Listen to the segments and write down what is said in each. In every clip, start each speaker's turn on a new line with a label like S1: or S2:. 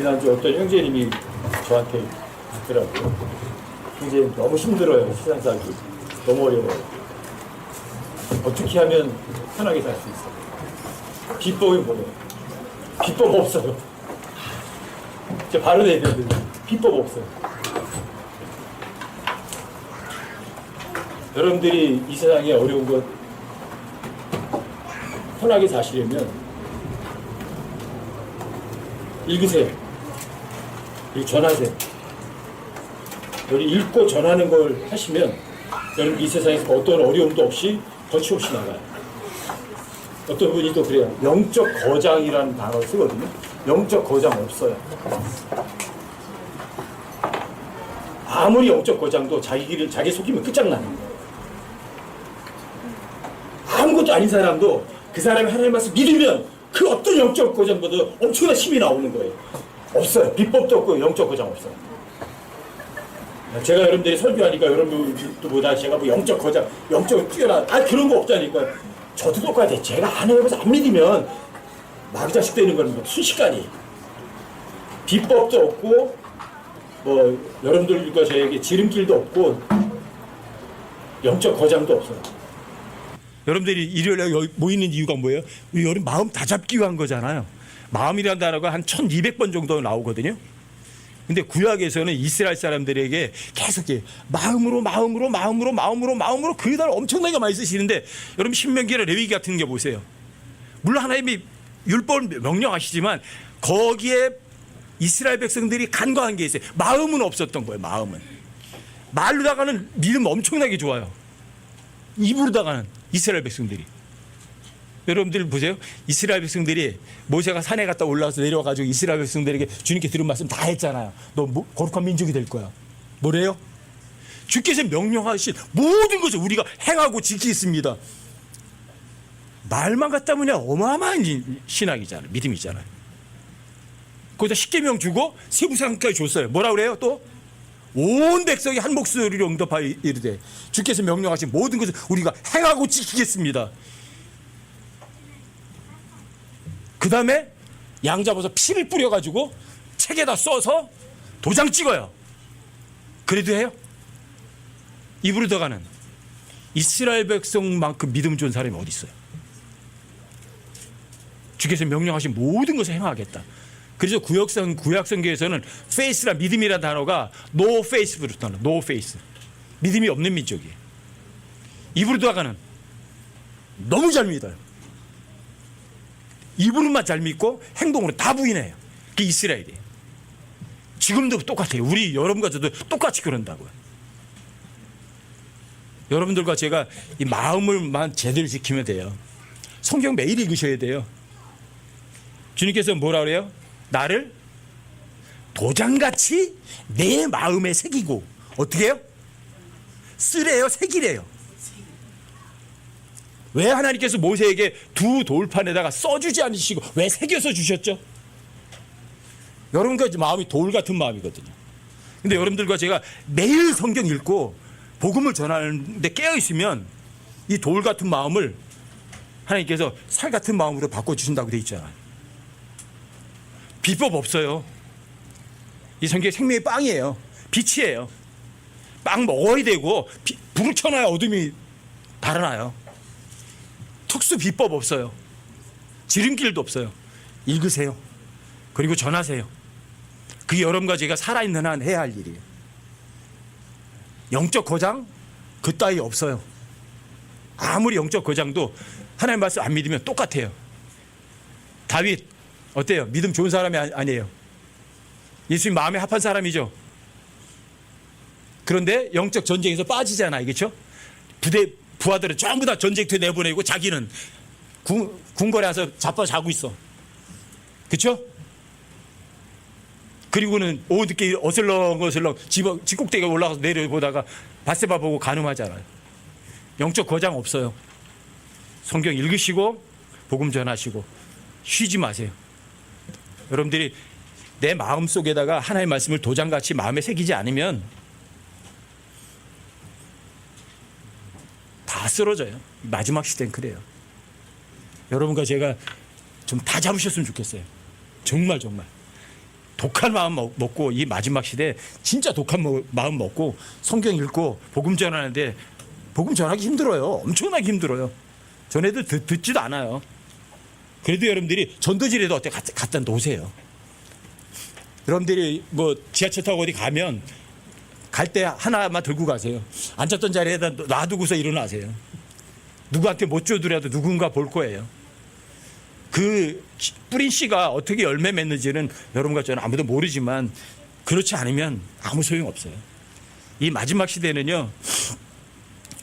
S1: 지난주 어떤 형제님이 저한테 듣더라고요. 형제님 너무 힘들어요. 세상 살기. 너무 어려워요. 어떻게 하면 편하게 살 수 있어요? 비법이 뭐예요? 비법 없어요. 제가 바로 얘기했는데 비법 없어요. 여러분들이 이 세상에 어려운 것 편하게 사시려면 읽으세요. 그리고 전하세요. 여기 읽고 전하는 걸 하시면 여러분 이 세상에서 어떤 어려움도 없이 거침없이 나가요. 어떤 분이 또 그래요. 영적 거장이라는 단어를 쓰거든요. 영적 거장 없어요. 아무리 영적 거장도 자기 속이면 끝장나는 거예요. 아무것도 아닌 사람도 그 사람이 하나님 말씀 믿으면 그 어떤 영적 거장보다 엄청난 힘이 나오는 거예요. 없어요. 비법도 없고 영적 거장 없어요. 제가 여러분들이 설교하니까 여러분들보다 제가 뭐 영적 거장, 영적 뛰어난 그런 거 없다니까. 저도 똑같아요. 제가 안 해봐서 안 믿으면 마귀자식 되는 거는 뭐 순식간이에요. 비법도 없고 뭐 여러분들과 저에게 지름길도 없고 영적 거장도 없어요. 여러분들이 일요일에 여기 모이는 이유가 뭐예요? 여러분 마음 다잡기 위한 거잖아요. 마음이라는 단어가 한 1200번 정도 나오거든요. 근데 구약에서는 이스라엘 사람들에게 계속 마음으로 그달 엄청나게 많이 쓰시는데 여러분 신명기나 레위기 같은 게 보세요. 물론 하나님이 율법을 명령하시지만 거기에 이스라엘 백성들이 간과한 게 있어요. 마음은 없었던 거예요. 마음은. 말로다가는 믿음 엄청나게 좋아요. 입으로다가는 이스라엘 백성들이. 여러분들 보세요. 이스라엘 백성들이 모세가 산에 갔다 올라와서 내려와가지고 이스라엘 백성들에게 주님께 들은 말씀 다 했잖아요. 너 거룩한 민족이 될 거야. 뭐래요? 주께서 명령하신 모든 것을 우리가 행하고 지키겠습니다. 말만 갖다 보면 어마어마한 신학이잖아요. 믿음이잖아요. 거기다 십계명 주고 세부상까지 줬어요. 뭐라 그래요? 또 온 백성이 한 목소리로 응답하여 이르되 주께서 명령하신 모든 것을 우리가 행하고 지키겠습니다. 그 다음에 양 잡아서 피를 뿌려가지고 책에다 써서 도장 찍어요. 그래도 해요? 입으로 들어가는 이스라엘 백성만큼 믿음 좋은 사람이 어디 있어요? 주께서 명령하신 모든 것을 행하겠다. 그래서 구약성경에서는 faith란 믿음이라는 단어가 no faith부터 나와요. no faith. 믿음이 없는 민족이에요. 입으로 들어가는 너무 잘 믿어요. 입으로만 잘 믿고 행동으로 다 부인해요. 그게 이스라엘이에요. 지금도 똑같아요. 우리 여러분과 저도 똑같이 그런다고요. 여러분들과 제가 이 마음을만 제대로 지키면 돼요. 성경 매일 읽으셔야 돼요. 주님께서 뭐라 그래요? 나를 도장같이 내 마음에 새기고 어떻게 해요? 쓰래요? 새기래요? 왜 하나님께서 모세에게 두 돌판에다가 써주지 않으시고 왜 새겨서 주셨죠? 여러분과 마음이 돌 같은 마음이거든요. 근데 여러분들과 제가 매일 성경 읽고 복음을 전하는데 깨어있으면 이 돌 같은 마음을 하나님께서 살 같은 마음으로 바꿔주신다고 돼 있잖아요. 비법 없어요. 이 성경이 생명의 빵이에요. 빛이에요. 빵 먹어야 되고 불을 켜놔야 어둠이 달아나요. 특수 비법 없어요. 지름길도 없어요. 읽으세요. 그리고 전하세요. 그게 여러분과 제가 살아있는 한 해야 할 일이에요. 영적 거장? 그 따위 없어요. 아무리 영적 거장도 하나님 말씀 안 믿으면 똑같아요. 다윗 어때요? 믿음 좋은 사람이 아니에요. 예수님 마음에 합한 사람이죠. 그런데 영적 전쟁에서 빠지잖아요. 그렇죠? 부하들은 전부 다 전쟁터에 내보내고 자기는 궁궐에 와서 자고 있어. 그렇죠? 그리고는 오늦게 어슬렁어슬렁 집 꼭대기에 올라가서 내려보다가 밧세바 보고 간음하잖아요. 영적 거장 없어요. 성경 읽으시고 복음 전하시고 쉬지 마세요. 여러분들이 내 마음 속에다가 하나님의 말씀을 도장같이 마음에 새기지 않으면 다 쓰러져요. 마지막 시대는 그래요. 여러분과 제가 좀 다 잡으셨으면 좋겠어요. 정말 독한 마음 먹고 이 마지막 시대에 진짜 독한 마음 먹고 성경 읽고 복음 전하는데 복음 전하기 힘들어요. 엄청나게 힘들어요. 전에도 듣지도 않아요. 그래도 여러분들이 전도지라도 어때 갖다 놓으세요. 여러분들이 뭐 지하철 타고 어디 가면 갈 때 하나만 들고 가세요. 앉았던 자리에다 놔두고서 일어나세요. 누구한테 못 줘더라도 누군가 볼 거예요. 그 뿌린 씨가 어떻게 열매 맺는지는 여러분과 저는 아무도 모르지만 그렇지 않으면 아무 소용 없어요. 이 마지막 시대는요,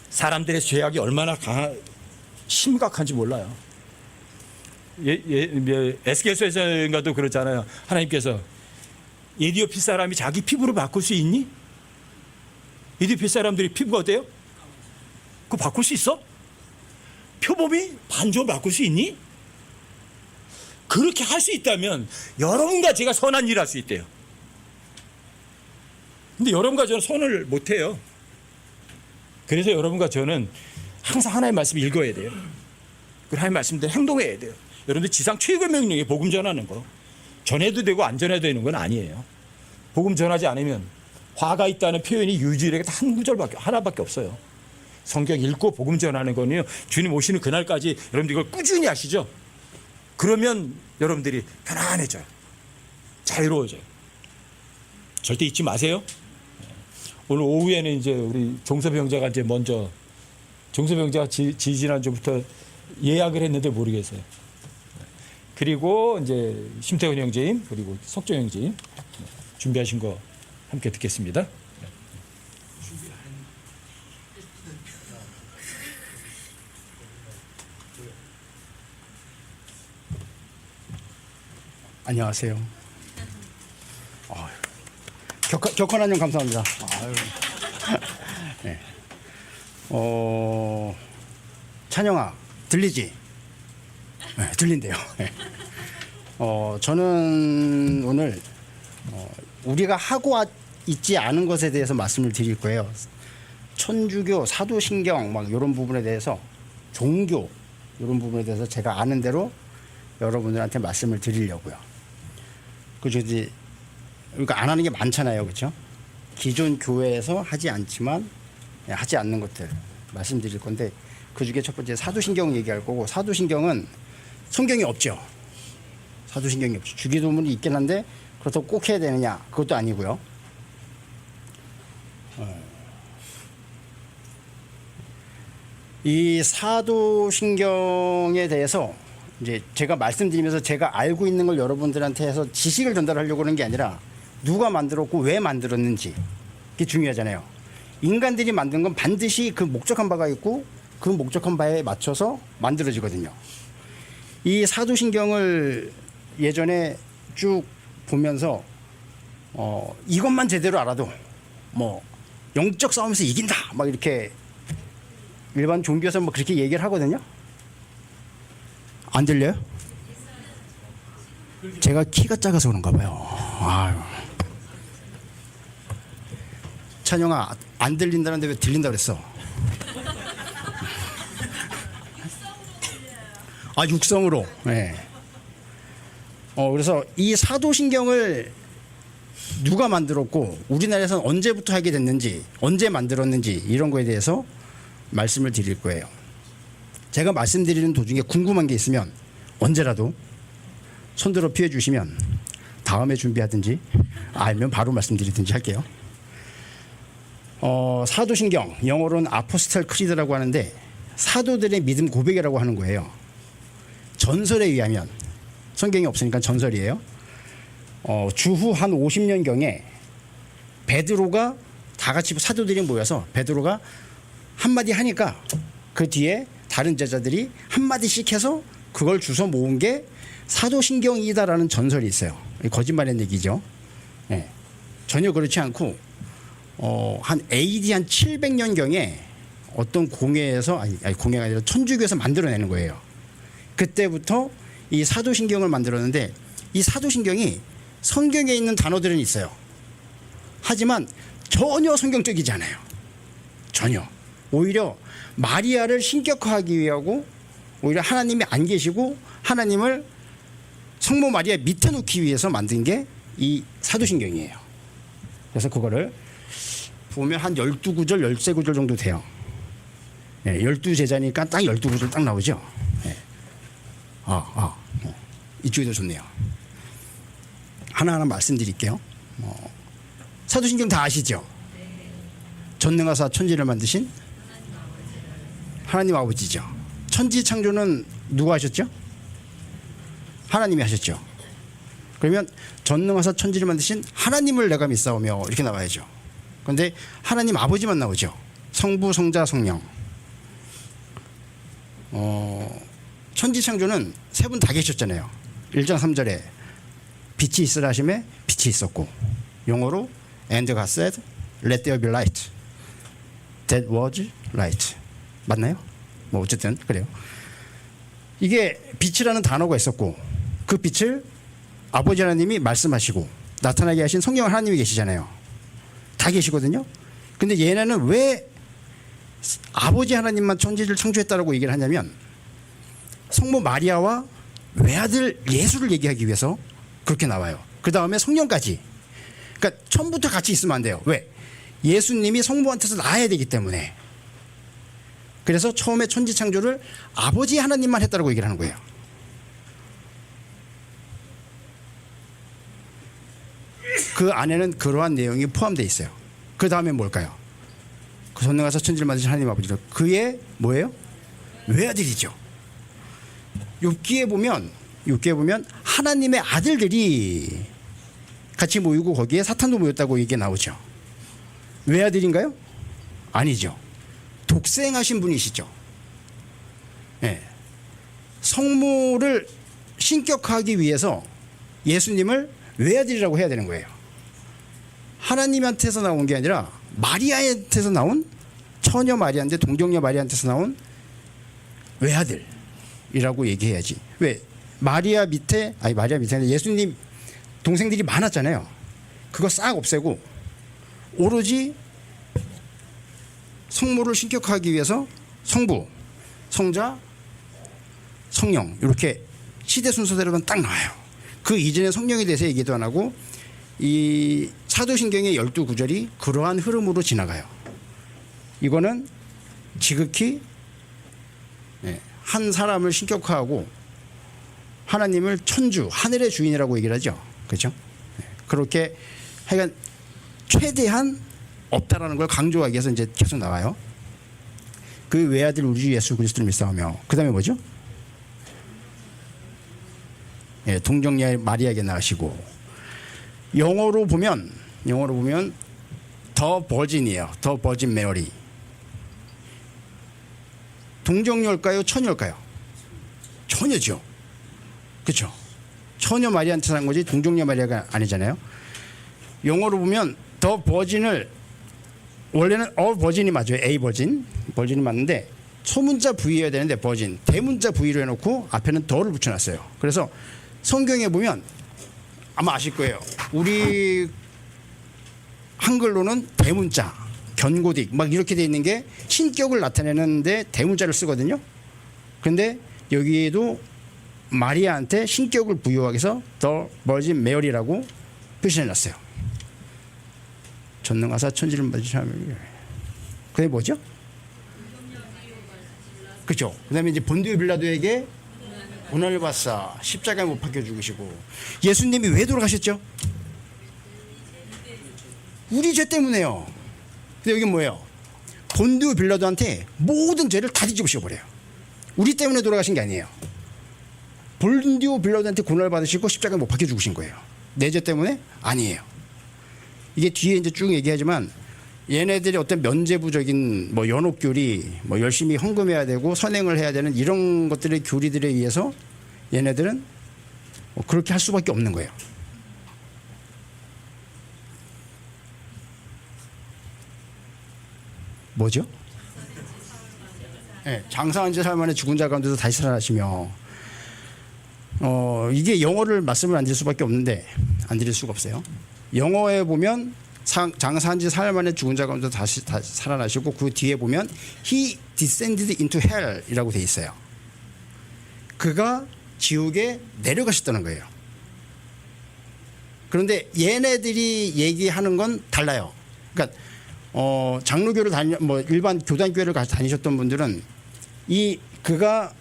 S1: 사람들의 죄악이 얼마나 심각한지 몰라요. 에스겔서에서인가도 그렇잖아요. 하나님께서 에디오피 사람이 자기 피부를 바꿀 수 있니? 에디오피 사람들이 피부가 어때요? 그거 바꿀 수 있어? 표범이 반죽을 바꿀 수 있니? 그렇게 할 수 있다면 여러분과 제가 선한 일을 할 수 있대요. 근데 여러분과 저는 선을 못해요. 그래서 여러분과 저는 항상 하나님의 말씀을 읽어야 돼요. 그 하나님의 말씀대로 행동해야 돼요. 여러분들 지상 최고의 명령이 복음 전하는 거. 전해도 되고 안 전해도 되는 건 아니에요. 복음 전하지 않으면 화가 있다는 표현이 유지력에 한 구절밖에 하나밖에 없어요. 성경 읽고 복음 전하는 거는요, 주님 오시는 그날까지 여러분들 이걸 꾸준히 하시죠. 그러면 여러분들이 편안해져요. 자유로워져요. 절대 잊지 마세요. 오늘 오후에는 이제 우리 종서병자가 이제 먼저 종서병자가 지지난주부터 예약을 했는데 모르겠어요. 그리고 이제 심태훈 형제님 그리고 석정 형제님 준비하신 거 함께 듣겠습니다.
S2: 안녕하세요. 격한 안녕 감사합니다. 네. 찬영아 들리지? 네, 들린대요. 네. 저는 오늘 우리가 하고 있지 않은 것에 대해서 말씀을 드릴 거예요. 천주교, 사도신경 막 이런 부분에 대해서, 종교 이런 부분에 대해서 제가 아는 대로 여러분들한테 말씀을 드리려고요. 그죠? 이제 그러니까 안 하는 게 많잖아요, 그렇죠? 기존 교회에서 하지 않지만 하지 않는 것들 말씀드릴 건데, 그 중에 첫 번째 사도신경 얘기할 거고, 사도신경은 성경이 없죠. 사도신경이 없죠. 주기도문이 있긴 한데 그렇다고 꼭 해야 되느냐? 그것도 아니고요. 이 사도신경에 대해서 이제 제가 말씀드리면서 제가 알고 있는 걸 여러분들한테 해서 지식을 전달하려고 하는 게 아니라 누가 만들었고 왜 만들었는지, 그게 중요하잖아요. 인간들이 만든 건 반드시 그 목적한 바가 있고 그 목적한 바에 맞춰서 만들어지거든요. 이 사도신경을 예전에 쭉 보면서 이것만 제대로 알아도 뭐 영적 싸움에서 이긴다 막 이렇게 일반 종교에서 뭐 그렇게 얘기를 하거든요. 안 들려요? 제가 키가 작아서 그런가 봐요. 아유. 찬영아, 안 들린다는데 왜 들린다 그랬어? 육성으로. 네. 그래서 이 사도신경을 누가 만들었고 우리나라에서는 언제부터 하게 됐는지, 언제 만들었는지 이런 거에 대해서 말씀을 드릴 거예요. 제가 말씀드리는 도중에 궁금한 게 있으면 언제라도 손들어 피해 주시면 다음에 준비하든지 알면 바로 말씀드리든지 할게요. 사도신경, 영어로는 아포스텔 크리드라고 하는데 사도들의 믿음 고백이라고 하는 거예요. 전설에 의하면, 성경이 없으니까 전설이에요. 주후 한 50년경에 베드로가 다 같이 사도들이 모여서 베드로가 한마디 하니까 그 뒤에 다른 제자들이 한마디씩 해서 그걸 주워 모은 게 사도신경이다라는 전설이 있어요. 거짓말의 얘기죠. 네. 전혀 그렇지 않고 한 AD 한 700년경에 어떤 공회에서 아니 공회가 아니라 천주교에서 만들어내는 거예요. 그때부터 이 사도신경을 만들었는데, 이 사도신경이 성경에 있는 단어들은 있어요. 하지만 전혀 성경적이지 않아요. 전혀. 오히려 마리아를 신격화하기 위하고, 오히려 하나님이 안 계시고 하나님을 성모 마리아 밑에 놓기 위해서 만든 게 이 사도신경이에요. 그래서 그거를 보면 한 12구절, 13구절 정도 돼요. 12제자니까 딱 12구절 딱 나오죠. 이쪽이 더 좋네요. 하나하나 말씀드릴게요. 사도신경 다 아시죠? 전능하사 천지를 만드신 하나님 아버지죠. 천지 창조는 누가 하셨죠? 하나님이 하셨죠. 그러면 전능하사 천지를 만드신 하나님을 내가 믿사오며 이렇게 나와야죠. 그런데 하나님 아버지만 나오죠. 성부, 성자, 성령. 천지 창조는 세 분 다 계셨잖아요. 1장 3절에 빛이 있으라 하심에 빛이 있었고, 영어로 and God said let there be light. That was light. 맞나요? 뭐 어쨌든 그래요. 이게 빛이라는 단어가 있었고, 그 빛을 아버지 하나님이 말씀하시고 나타나게 하신 성령 하나님이 계시잖아요. 다 계시거든요. 근데 얘네는 왜 아버지 하나님만 천지를 창조했다라고 얘기를 하냐면, 성모 마리아와 외아들 예수를 얘기하기 위해서 그렇게 나와요. 그 다음에 성령까지. 그러니까 처음부터 같이 있으면 안 돼요. 왜? 예수님이 성모한테서 나아야 되기 때문에. 그래서 처음에 천지 창조를 아버지 하나님만 했다라고 얘기를 하는 거예요. 그 안에는 그러한 내용이 포함되어 있어요. 그 다음에 뭘까요? 그 전능하사 천지를 만드신 하나님 아버지도 그의 뭐예요? 외아들이죠. 욥기에 보면 하나님의 아들들이 같이 모이고 거기에 사탄도 모였다고 얘기 나오죠. 외아들인가요? 아니죠. 독생하신 분이시죠. 네. 성모를 신격화하기 위해서 예수님을 외아들이라고 해야 되는 거예요. 하나님한테서 나온 게 아니라 마리아한테서 나온, 처녀 마리아인데 동정녀 마리아한테서 나온 외아들이라고 얘기해야지. 왜? 마리아 밑에 아니라 예수님 동생들이 많았잖아요. 그거 싹 없애고 오로지 성모를 신격화하기 위해서 성부, 성자, 성령 이렇게 시대 순서대로만 딱 나와요. 그 이전에 성령에 대해서 얘기도 안 하고 이 사도신경의 12구절이 그러한 흐름으로 지나가요. 이거는 지극히 한 사람을 신격화하고 하나님을 천주, 하늘의 주인이라고 얘기를 하죠. 그렇죠? 그렇게 하여간 최대한 없다라는 걸 강조하기 위해서 이제 계속 나와요. 그 외아들 우리 주 예수 그리스도를 믿사오며, 그 다음에 뭐죠? 동정녀 마리아에게 낳으시고, 영어로 보면 더 버진이에요. 더 버진 메리. 동정녀일까요? 처녀일까요? 처녀죠. 그렇죠? 처녀 마리아한테 산 거지 동정녀 마리아가 아니잖아요. 영어로 보면 더 버진을 원래는 버진이 맞아요. A 버진이 맞는데 소문자 V여야 되는데 버진, 대문자 V로 해놓고 앞에는 더를 붙여놨어요. 그래서 성경에 보면 아마 아실 거예요. 우리 한글로는 대문자, 견고딕 막 이렇게 돼 있는 게 신격을 나타내는데 대문자를 쓰거든요. 그런데 여기에도 마리아한테 신격을 부여하기 위해서 더 버진 메리라고 표시해놨어요. 전능하사 천지를 만드신 하나님. 그게 뭐죠? 그렇죠. 그다음에 이제 본디오 빌라도에게 고난을 받사 십자가에 못 박혀 죽으시고, 예수님이 왜 돌아가셨죠? 우리 죄 때문에요. 근데 여기 뭐예요? 본디오 빌라도한테 모든 죄를 다 뒤집으셔 버려요. 우리 때문에 돌아가신 게 아니에요. 본디오 빌라도한테 고난을 받으시고 십자가에 못 박혀 죽으신 거예요. 내 죄 때문에? 아니에요. 이게 뒤에 이제 쭉 얘기하지만 얘네들이 어떤 면죄부적인 뭐 연옥교리, 뭐 열심히 헌금해야 되고 선행을 해야 되는 이런 것들의 교리들에 의해서 얘네들은 그렇게 할 수밖에 없는 거예요. 뭐죠? 네, 장사한 지 사흘 만에 죽은 자 가운데서 다시 살아나시며, 이게 영어를 말씀을 안 드릴 수밖에 없는데 안 드릴 수가 없어요. 영어에 보면 장사한 지 사흘 만에 죽은 자 가운데 다시 살아나시고, 그 뒤에 보면 He descended into hell 이라고 돼 있어요. 그가 지옥에 내려가셨다는 거예요. 그런데 얘네들이 얘기하는 건 달라요. 그러니까 장로교를 뭐 일반 교단교회를 다니셨던 분들은 그가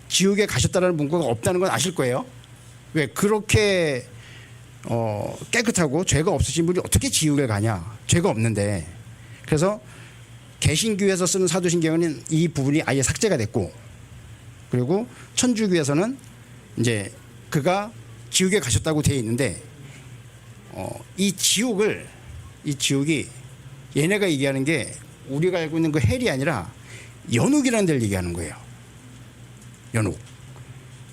S2: 지옥에 가셨다는 문구가 없다는 건 아실 거예요. 왜 그렇게 깨끗하고 죄가 없으신 분이 어떻게 지옥에 가냐? 죄가 없는데. 그래서 개신교에서 쓰는 사도신경은 이 부분이 아예 삭제가 됐고, 그리고 천주교에서는 이제 그가 지옥에 가셨다고 되어 있는데, 이 지옥이 얘네가 얘기하는 게 우리가 알고 있는 그 헬이 아니라 연옥이라는 데를 얘기하는 거예요.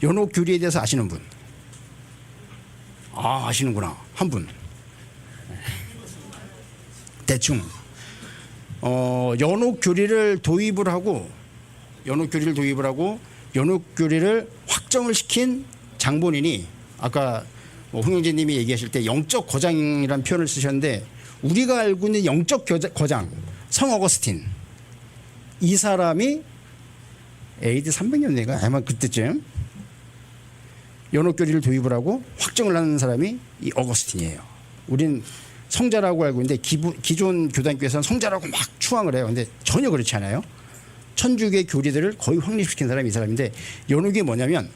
S2: 연옥 교리에 대해서 아시는 분? 아시는구나. 한 분. 대충. 연옥 교리를 도입을 하고 연옥 교리를 확정을 시킨 장본인이 아까 홍영재 님이 얘기하실 때 영적 거장이라는 표현을 쓰셨는데, 우리가 알고 있는 영적 거장 성 어거스틴, 이 사람이 AD 300년대가 아마 그때쯤 연옥교리를 도입을 하고 확정을 하는 사람이 이 어거스틴이에요. 우린 성자라고 알고 있는데 기존 교단교에서는 성자라고 막 추앙을 해요. 근데 전혀 그렇지 않아요. 천주교 교리들을 거의 확립시킨 사람이 이 사람인데, 연옥이 뭐냐면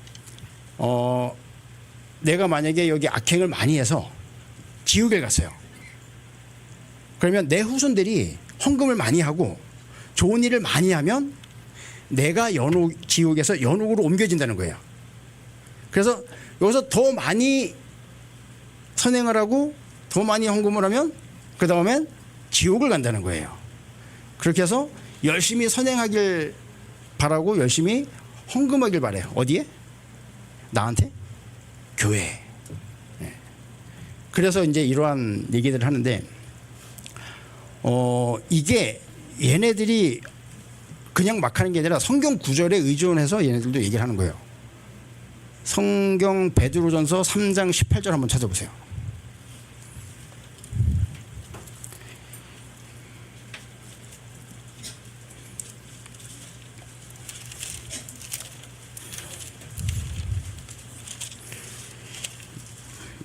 S2: 내가 만약에 여기 악행을 많이 해서 지옥에 갔어요. 그러면 내 후손들이 헌금을 많이 하고 좋은 일을 많이 하면 내가 지옥에서 연옥으로 옮겨진다는 거예요. 그래서 여기서 더 많이 선행을 하고 더 많이 헌금을 하면 그 다음엔 지옥을 간다는 거예요. 그렇게 해서 열심히 선행하길 바라고 열심히 헌금하길 바래요. 어디에? 나한테? 교회. 그래서 이제 이러한 얘기들을 하는데, 이게 얘네들이 그냥 막 하는 게 아니라 성경 구절에 의존해서 얘네들도 얘기를 하는 거예요. 성경 베드로전서 3장 18절 한번 찾아보세요.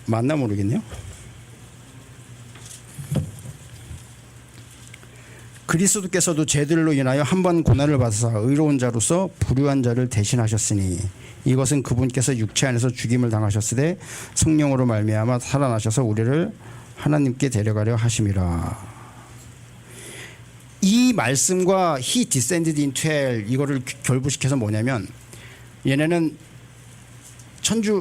S2: 맞나 모르겠네요. 그리스도께서도 죄들로 인하여 한 번 고난을 받으사 의로운 자로서 불의한 자를 대신하셨으니 이것은 그분께서 육체 안에서 죽임을 당하셨으되 성령으로 말미암아 살아나셔서 우리를 하나님께 데려가려 하심이라. 이 말씀과 He descended into hell, 이거를 결부시켜서 뭐냐면, 얘네는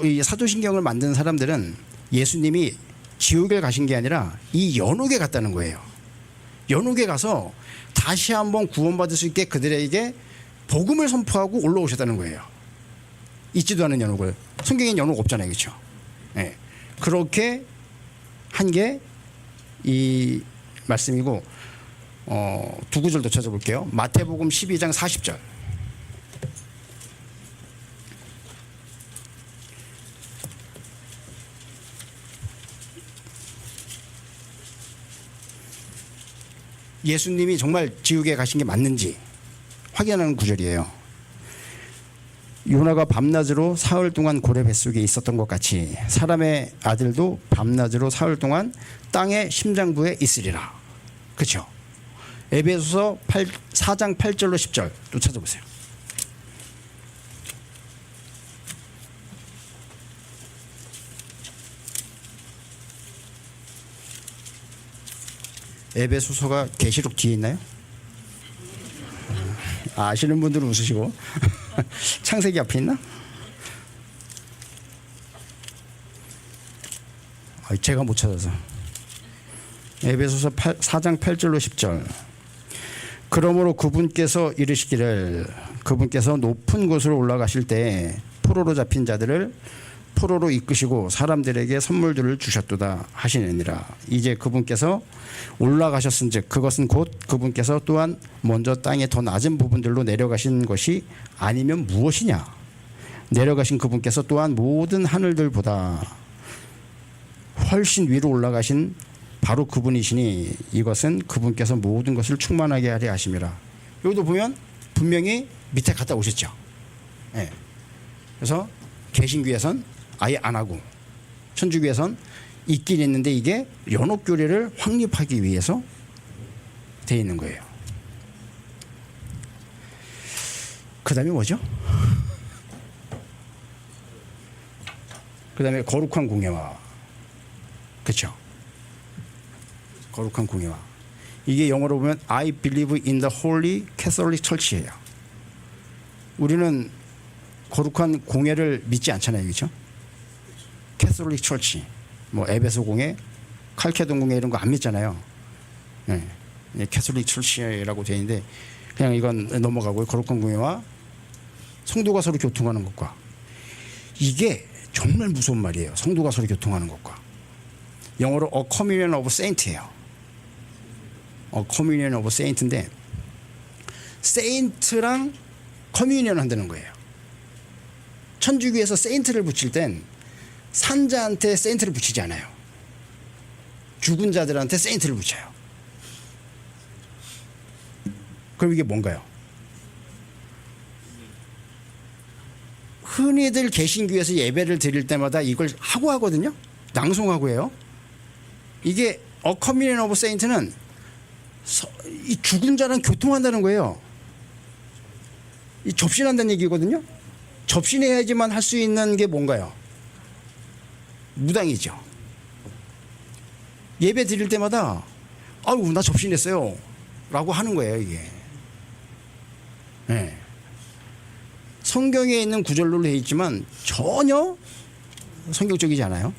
S2: 이 사도신경을 만든 사람들은 예수님이 지옥에 가신 게 아니라 이 연옥에 갔다는 거예요. 연옥에 가서 다시 한번 구원받을 수 있게 그들에게 복음을 선포하고 올라오셨다는 거예요. 있지도 않은 연옥을. 성경엔 연옥 없잖아요. 그렇죠? 네. 그렇게 한 게 이 말씀이고, 두 구절 더 찾아볼게요. 마태복음 12장 40절. 예수님이 정말 지옥에 가신 게 맞는지 확인하는 구절이에요. 요나가 밤낮으로 사흘 동안 고래 뱃속에 있었던 것 같이 사람의 아들도 밤낮으로 사흘 동안 땅의 심장부에 있으리라. 그렇죠? 에베소서 4장 8절로 10절 또 찾아보세요. 에베소서가 계시록 뒤에 있나요? 아시는 분들은 웃으시고 창세기 앞에 있나? 제가 못 찾아서. 에베소서 4장 8절로 10절. 그러므로 그분께서 이르시기를, 그분께서 높은 곳으로 올라가실 때 포로로 잡힌 자들을 포로로 이끄시고 사람들에게 선물들을 주셨도다 하시느니라. 이제 그분께서 올라가셨은즉 그것은 곧 그분께서 또한 먼저 땅의 더 낮은 부분들로 내려가신 것이 아니면 무엇이냐. 내려가신 그분께서 또한 모든 하늘들보다 훨씬 위로 올라가신 바로 그분이시니 이것은 그분께서 모든 것을 충만하게 하려 하심이라. 여기도 보면 분명히 밑에 갔다 오셨죠. 네. 그래서 개신교에선 아예 안 하고 천주교에선 있긴 있는데 이게 연옥교례를 확립하기 위해서 돼 있는 거예요. 그 다음에 뭐죠? 그 다음에 거룩한 공예화. 그렇죠? 거룩한 공예화. 이게 영어로 보면 I believe in the Holy Catholic Church예요. 우리는 거룩한 공예를 믿지 않잖아요. 그렇죠? 캐톨릭 철치, 뭐 에베소 공예, 칼케돈 공예 이런 거 안 믿잖아요. 네. 캐톨릭 철치라고 되어 있는데 그냥 이건 넘어가고요. 거룩한 공예와 성도가 서로 교통하는 것과 이게 정말 무서운 말이에요. 성도가 서로 교통하는 것과 영어로 A Communion of Saints예요. A Communion of Saints인데 세인트랑 커뮤니언 한다는 거예요. 천주교에서 세인트를 붙일 땐 산자한테 세인트를 붙이지 않아요. 죽은 자들한테 세인트를 붙여요. 그럼 이게 뭔가요? 흔히들 개신교에서 예배를 드릴 때마다 이걸 하고 하거든요. 낭송하고 해요. 이게 A Communion of Saints는 이 죽은 자랑 교통한다는 거예요. 이 접신한다는 얘기거든요. 접신해야지만 할 수 있는 게 뭔가요? 무당이죠. 예배 드릴 때마다 아유 나 접신했어요 라고 하는 거예요. 이게 네. 성경에 있는 구절로 되어 있지만 전혀 성경적이지 않아요.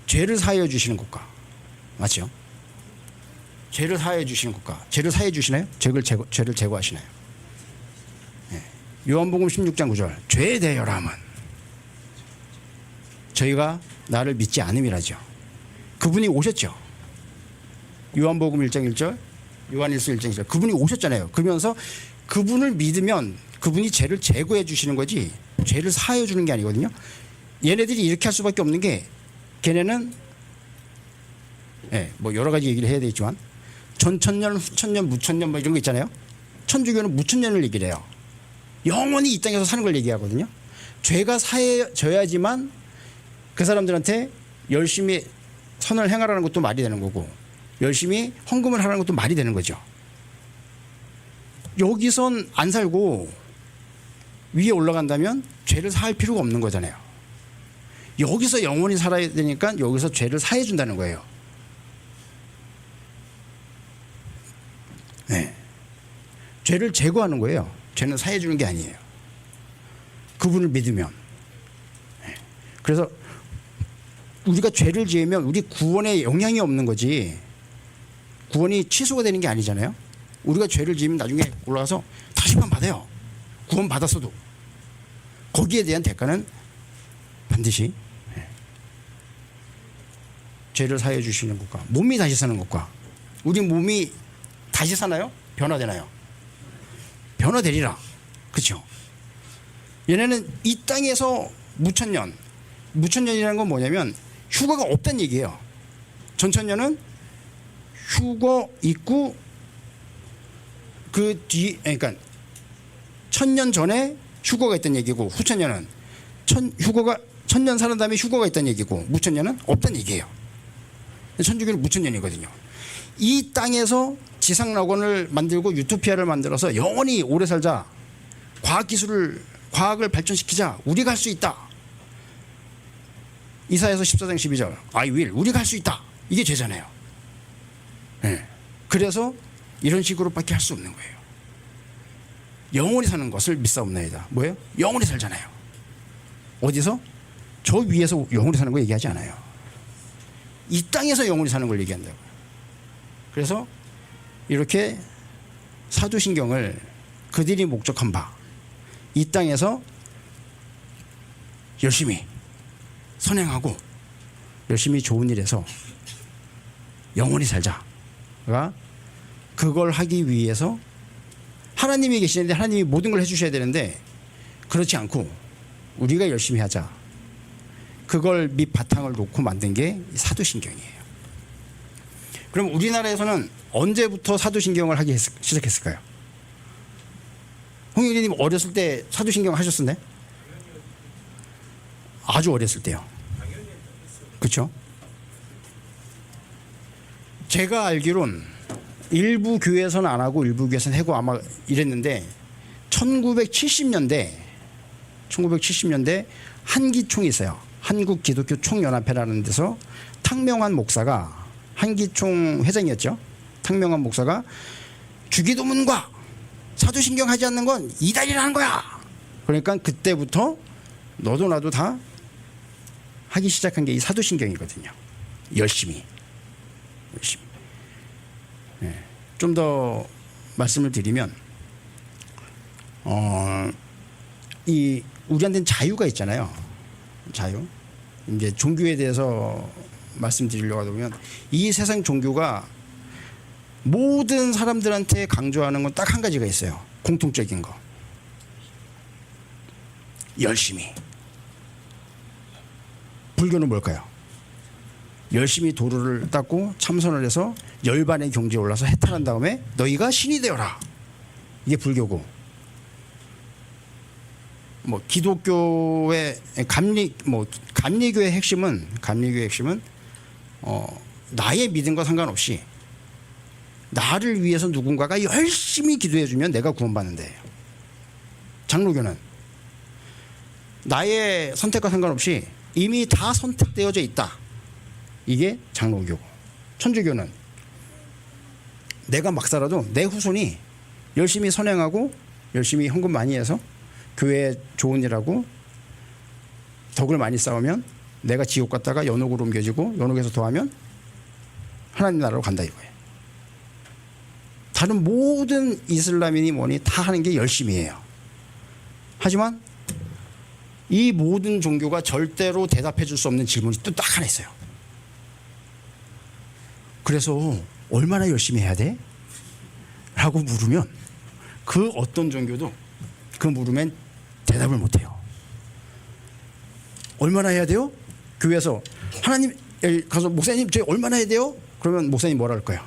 S2: 죄를 사하여 주시는 것과 맞죠? 죄를 사하여 주시는 것과 죄를 사하여 주시나요? 죄를 제거하시나요? 네. 요한복음 16장 9절 죄에 대하여라면 저희가 나를 믿지 않음이라죠. 그분이 오셨죠. 요한복음 1장 1절 요한일서 1장 1절 그분이 오셨잖아요. 그러면서 그분을 믿으면 그분이 죄를 제거해 주시는 거지 죄를 사하여 주는 게 아니거든요. 얘네들이 이렇게 할 수밖에 없는 게 걔네는 뭐 여러 가지 얘기를 해야 되겠지만 전천년, 후천년, 무천년 뭐 이런 거 있잖아요. 천주교는 무천년을 얘기를 해요. 영원히 이 땅에서 사는 걸 얘기하거든요. 죄가 사해져야지만 그 사람들한테 열심히 선을 행하라는 것도 말이 되는 거고 열심히 헌금을 하라는 것도 말이 되는 거죠. 여기선 안 살고 위에 올라간다면 죄를 사할 필요가 없는 거잖아요. 여기서 영원히 살아야 되니까 여기서 죄를 사해 준다는 거예요. 네. 죄를 제거하는 거예요. 죄는 사해 주는 게 아니에요. 그분을 믿으면. 네. 그래서 우리가 죄를 지으면 우리 구원에 영향이 없는 거지 구원이 취소가 되는 게 아니잖아요. 우리가 죄를 지으면 나중에 올라가서 다시만 받아요. 구원 받았어도. 거기에 대한 대가는 반드시 죄를 사해 주시는 것과 몸이 다시 사는 것과 우리 몸이 다시 사나요? 변화되나요? 변화되리라. 그렇죠? 얘네는 이 땅에서 무천년이라는 건 뭐냐면 휴가가 없다는 얘기예요. 전천년은 휴거 있고 그 뒤 그러니까 천년 전에 휴거가 있다는 얘기고 후천년은 휴거가 천년 사는 다음에 휴거가 있다는 얘기고 무천년은 없다는 얘기예요. 천주교는 무천년이거든요. 이 땅에서 지상낙원을 만들고 유토피아를 만들어서 영원히 오래 살자. 과학을 발전시키자. 우리가 할 수 있다. 이사야서 14장 12절 I will 우리가 할 수 있다. 이게 죄잖아요. 네. 그래서 이런 식으로밖에 할 수 없는 거예요. 영원히 사는 것을 믿사옵나이다. 뭐예요? 영원히 살잖아요. 어디서? 저 위에서 영원히 사는 거 얘기하지 않아요. 이 땅에서 영원히 사는 걸 얘기한다고요. 그래서 이렇게 사도신경을 그들이 목적한 바 이 땅에서 열심히 선행하고 열심히 좋은 일에서 영원히 살자가 그걸 하기 위해서 하나님이 계시는데 하나님이 모든 걸 해주셔야 되는데 그렇지 않고 우리가 열심히 하자. 그걸 밑바탕을 놓고 만든 게 사도신경이에요. 그럼 우리나라에서는 언제부터 사도신경을 하기 시작했을까요? 홍영진님 어렸을 때 사도신경 하셨었나요? 아주 어렸을 때요. 그렇죠? 제가 알기론 일부 교회에서는 안 하고 일부 교회에서는 하고 아마 이랬는데 1970년대 한기총이 있어요. 한국 기독교 총연합회라는 데서 탕명한 목사가 한기총 회장이었죠. 탕명한 목사가 주기도문과 사도신경 하지 않는 건 이단이라는 거야. 그러니까 그때부터 너도 나도 다 하기 시작한 게 이 사도신경이거든요. 열심히. 네. 좀 더 말씀을 드리면 이 우리한테는 자유가 있잖아요. 자유. 이제 종교에 대해서 말씀드리려고 하다 보면 이 세상 종교가 모든 사람들한테 강조하는 건 딱 한 가지가 있어요. 공통적인 거. 열심히. 불교는 뭘까요? 열심히 도루를 닦고 참선을 해서 열반의 경지에 올라서 해탈한 다음에 너희가 신이 되어라. 이게 불교고. 뭐 기독교의 감리교의 핵심은 나의 믿음과 상관없이 나를 위해서 누군가가 열심히 기도해주면 내가 구원받는데요. 장로교는 나의 선택과 상관없이 이미 다 선택되어져 있다. 이게 장로교고. 천주교는 내가 막 살아도 내 후손이 열심히 선행하고 열심히 헌금 많이 해서 교회에 좋은 일하고 덕을 많이 쌓으면 내가 지옥 갔다가 연옥으로 옮겨지고 연옥에서 더하면 하나님 나라로 간다 이거예요. 다른 모든 이슬람인이 뭐니 다 하는 게 열심히해요. 하지만 이 모든 종교가 절대로 대답해 줄 수 없는 질문이 또 딱 하나 있어요. 그래서 얼마나 열심히 해야 돼? 라고 물으면 그 어떤 종교도 그 물으면 대답을 못해요. 얼마나 해야 돼요? 교회에서 하나님 가서 목사님 저희 얼마나 해야 돼요? 그러면 목사님 뭐라 할 거예요?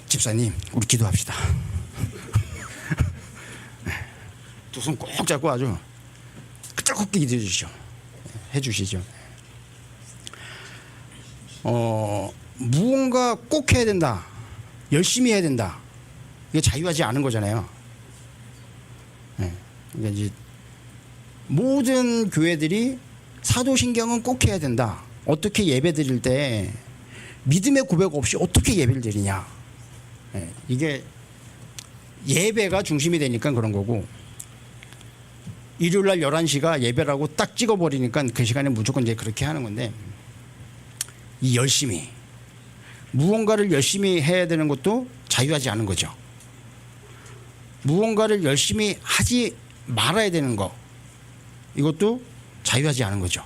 S2: 집사님 우리 기도합시다. 두 손 꼭 잡고 아주 끄적끄적 기도해 주시죠. 해주시죠. 무언가 꼭 해야 된다. 열심히 해야 된다. 이게 자유하지 않은 거잖아요. 그러니까 이제 모든 교회들이 사도신경은 꼭 해야 된다. 어떻게 예배 드릴 때 믿음의 고백 없이 어떻게 예배를 드리냐. 이게 예배가 중심이 되니까 그런 거고, 일요일날 11시가 예배라고 딱 찍어버리니까 그 시간에 무조건 이제 그렇게 하는 건데, 이 열심히 무언가를 열심히 해야 되는 것도 자유하지 않은 거죠. 무언가를 열심히 하지 말아야 되는 거, 이것도 자유하지 않은 거죠.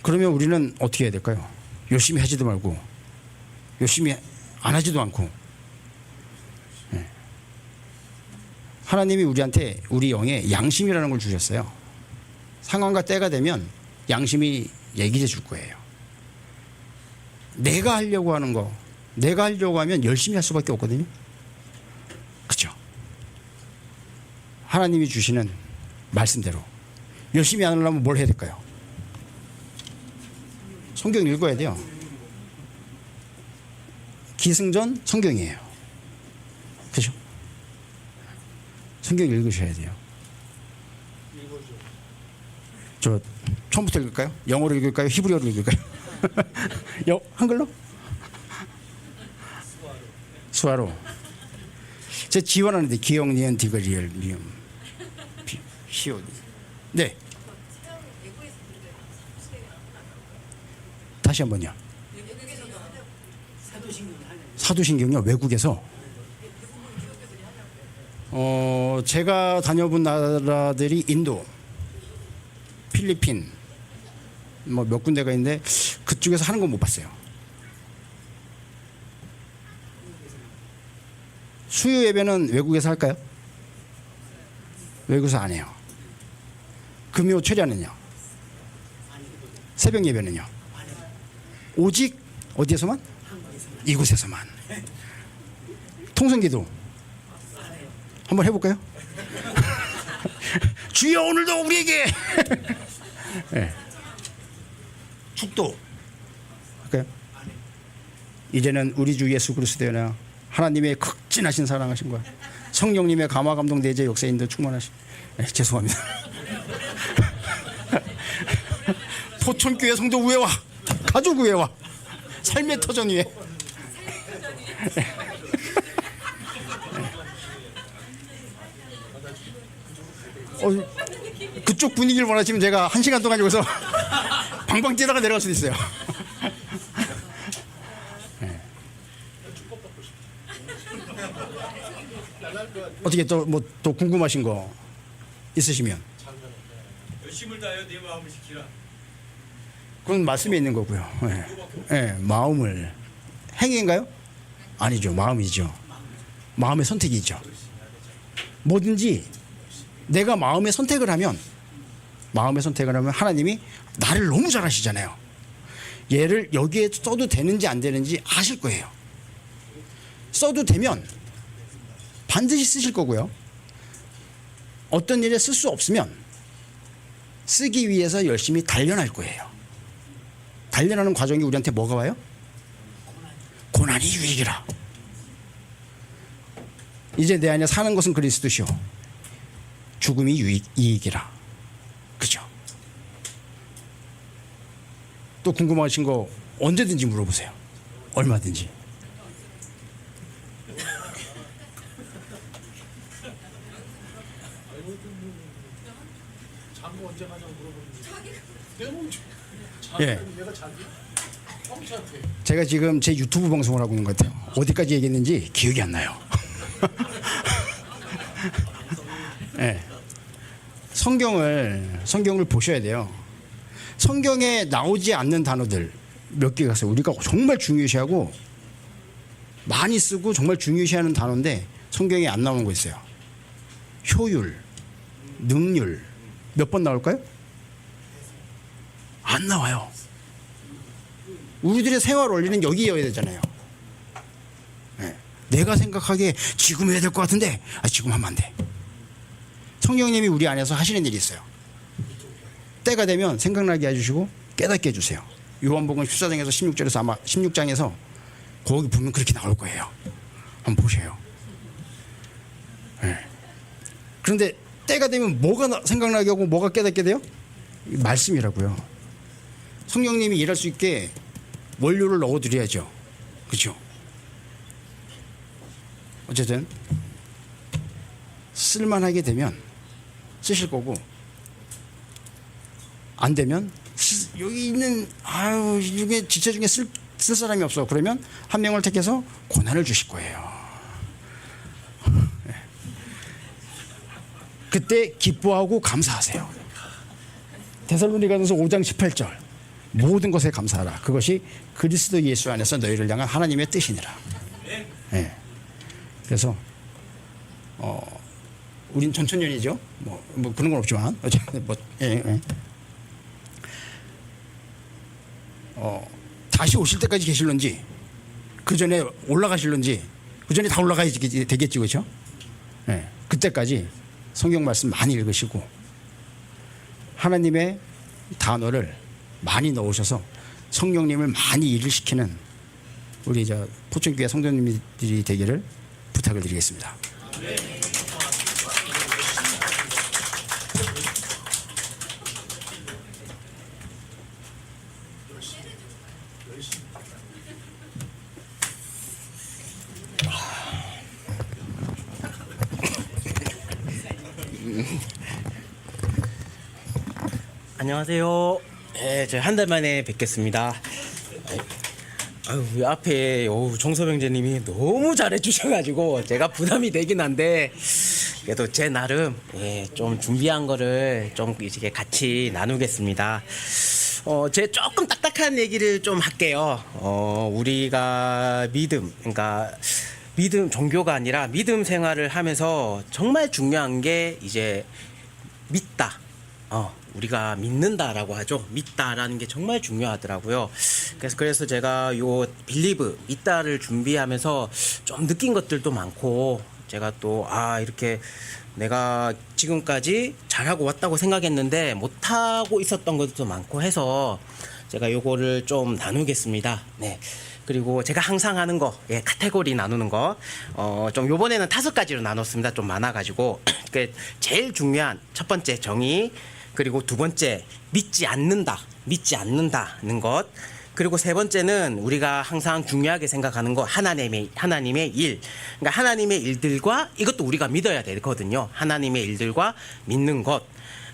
S2: 그러면 우리는 어떻게 해야 될까요? 열심히 하지도 말고 열심히 안 하지도 않고. 하나님이 우리한테 우리 영에 양심이라는 걸 주셨어요. 상황과 때가 되면 양심이 얘기해 줄 거예요. 내가 하려고 하는 거, 내가 하려고 하면 열심히 할 수밖에 없거든요. 그렇죠? 하나님이 주시는 말씀대로 열심히 안 하려면 뭘 해야 될까요? 성경 읽어야 돼요. 기승전 성경이에요. 그렇죠? 성경 읽으셔야 돼요. 저 처음부터 읽을까요? 영어로 읽을까요? 히브리어로 읽을까요? 한글로? 수화로. 제 지원하는데 기억, 니은, 디귿, 리을, 미음, 시옷. 네. 다시 한번요. 사도신경요. 외국에서. 제가 다녀본 나라들이 인도, 필리핀, 뭐 몇 군데가 있는데 그쪽에서 하는 건 못 봤어요. 수요 예배는 외국에서 할까요? 외국에서 안 해요. 금요 철야는요? 새벽 예배는요? 오직 어디에서만? 이곳에서만. 통성기도 한번 해볼까요? 주여 오늘도 우리에게. 네. 축도 할까요? 이제는 우리 주 예수 그리스도나 하나님의 극진하신 사랑하신 과 성령님의 감화 감동 내재 역사인도 충만하신 죄송합니다. 포천교회 성도 우회와 가족 우회와 삶의 터전 위에 그쪽 분위기를 원하시면 제가 1시간 동안 여기서 방방 뛰다가 내려갈 수도 있어요. 어떻게 또 뭐 또 궁금하신 거 있으시면
S1: 열심을 다하여 내 마음을 지키라.
S2: 그건 말씀에 있는 거고요. 마음을 행위인가요? 아니죠. 마음이죠. 마음의 선택이죠. 뭐든지 내가 마음의 선택을 하면 하나님이 나를 너무 잘 아시잖아요. 얘를 여기에 써도 되는지 안 되는지 아실 거예요. 써도 되면 반드시 쓰실 거고요. 어떤 일에 쓸 수 없으면 쓰기 위해서 열심히 단련할 거예요. 단련하는 과정이 우리한테 뭐가 와요? 고난이 유익이라. 이제 내 안에 사는 것은 그리스도시요 죽음이 이익이라. 그죠? 또 궁금하신 거 언제든지 물어보세요. 얼마든지.
S3: 장고 언제 가자고 물어보는지.
S2: 예.
S3: 내가 자기 형제한테.
S2: 제가 지금 제 유튜브 방송을 하고 있는 것 같아요. 어디까지 얘기했는지 기억이 안 나요. 예. 성경을 보셔야 돼요. 성경에 나오지 않는 단어들 몇 개가 있어요. 우리가 정말 중요시하고 많이 쓰고 정말 중요시하는 단어인데 성경에 안 나오는 거 있어요. 효율, 능률 몇 번 나올까요? 안 나와요. 우리들의 생활 원리는 여기여야 되잖아요. 네. 내가 생각하기에 지금 해야 될 것 같은데 지금 하면 안 돼. 성령님이 우리 안에서 하시는 일이 있어요. 때가 되면 생각나게 해주시고 깨닫게 해주세요. 요한복음 14장에서 16절에서 아마 16장에서 거기 보면 그렇게 나올 거예요. 한번 보세요. 네. 그런데 때가 되면 뭐가 생각나게 하고 뭐가 깨닫게 돼요? 말씀이라고요. 성령님이 일할 수 있게 원료를 넣어드려야죠. 그렇죠? 어쨌든 쓸만하게 되면 쓰실 거고 안 되면 여기 있는 이게 지체 중에 쓸 사람이 없어. 그러면 한 명을 택해서 고난을 주실 거예요. 그때 기뻐하고 감사하세요. 데살로니가전서 5장 18절 모든 것에 감사하라. 그것이 그리스도 예수 안에서 너희를 향한 하나님의 뜻이니라. 네. 그래서 우린 전천년이죠. 뭐 그런 건 없지만 어쨌든 다시 오실 때까지 계실런지 그 전에 올라가실런지 그 전에 다 올라가야 되겠지, 그렇죠? 네. 그때까지 성경 말씀 많이 읽으시고 하나님의 단어를 많이 넣으셔서 성령님을 많이 일을 시키는 우리 포천교회 성도님들이 되기를 부탁을 드리겠습니다.
S4: 안녕하세요. 네, 저희 한 달 만에 뵙겠습니다. 아유, 앞에 정서병제님이 너무 잘해주셔가지고 제가 부담이 되긴 한데 그래도 제 나름 좀 준비한 거를 좀 이렇게 같이 나누겠습니다. 제 조금 딱딱한 얘기를 좀 할게요. 우리가 그러니까 믿음 종교가 아니라 믿음 생활을 하면서 정말 중요한 게 이제 믿다. 우리가 믿는다라고 하죠. 믿다라는 게 정말 중요하더라고요. 그래서 제가 요 빌리브 믿다를 준비하면서 좀 느낀 것들도 많고 제가 또 이렇게 내가 지금까지 잘하고 왔다고 생각했는데 못하고 있었던 것도 많고 해서 제가 요거를 좀 나누겠습니다. 네. 그리고 제가 항상 하는 거, 예, 카테고리 나누는 거, 좀 요번에는 5가지로 나눴습니다. 좀 많아가지고. 제일 중요한 첫 번째 정의, 그리고 두 번째 믿지 않는다는 것, 그리고 세 번째는 우리가 항상 중요하게 생각하는 거, 하나님의 일. 그러니까 하나님의 일들과 이것도 우리가 믿어야 되거든요. 하나님의 일들과 믿는 것.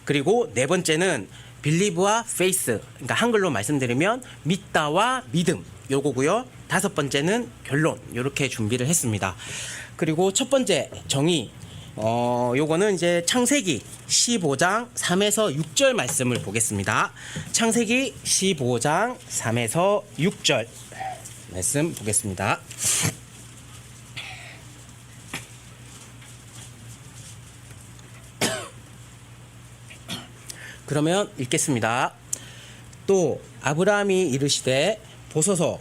S4: 그리고 네 번째는 빌리브와 페이스. 그러니까 한글로 말씀드리면 믿다와 믿음. 요거고요. 다섯 번째는 결론. 요렇게 준비를 했습니다. 그리고 첫 번째 정의. 요거는 이제 창세기 15장 3에서 6절 말씀을 보겠습니다. 창세기 15장 3에서 6절 말씀 보겠습니다. 그러면 읽겠습니다. 또 아브라함이 이르시되 보소서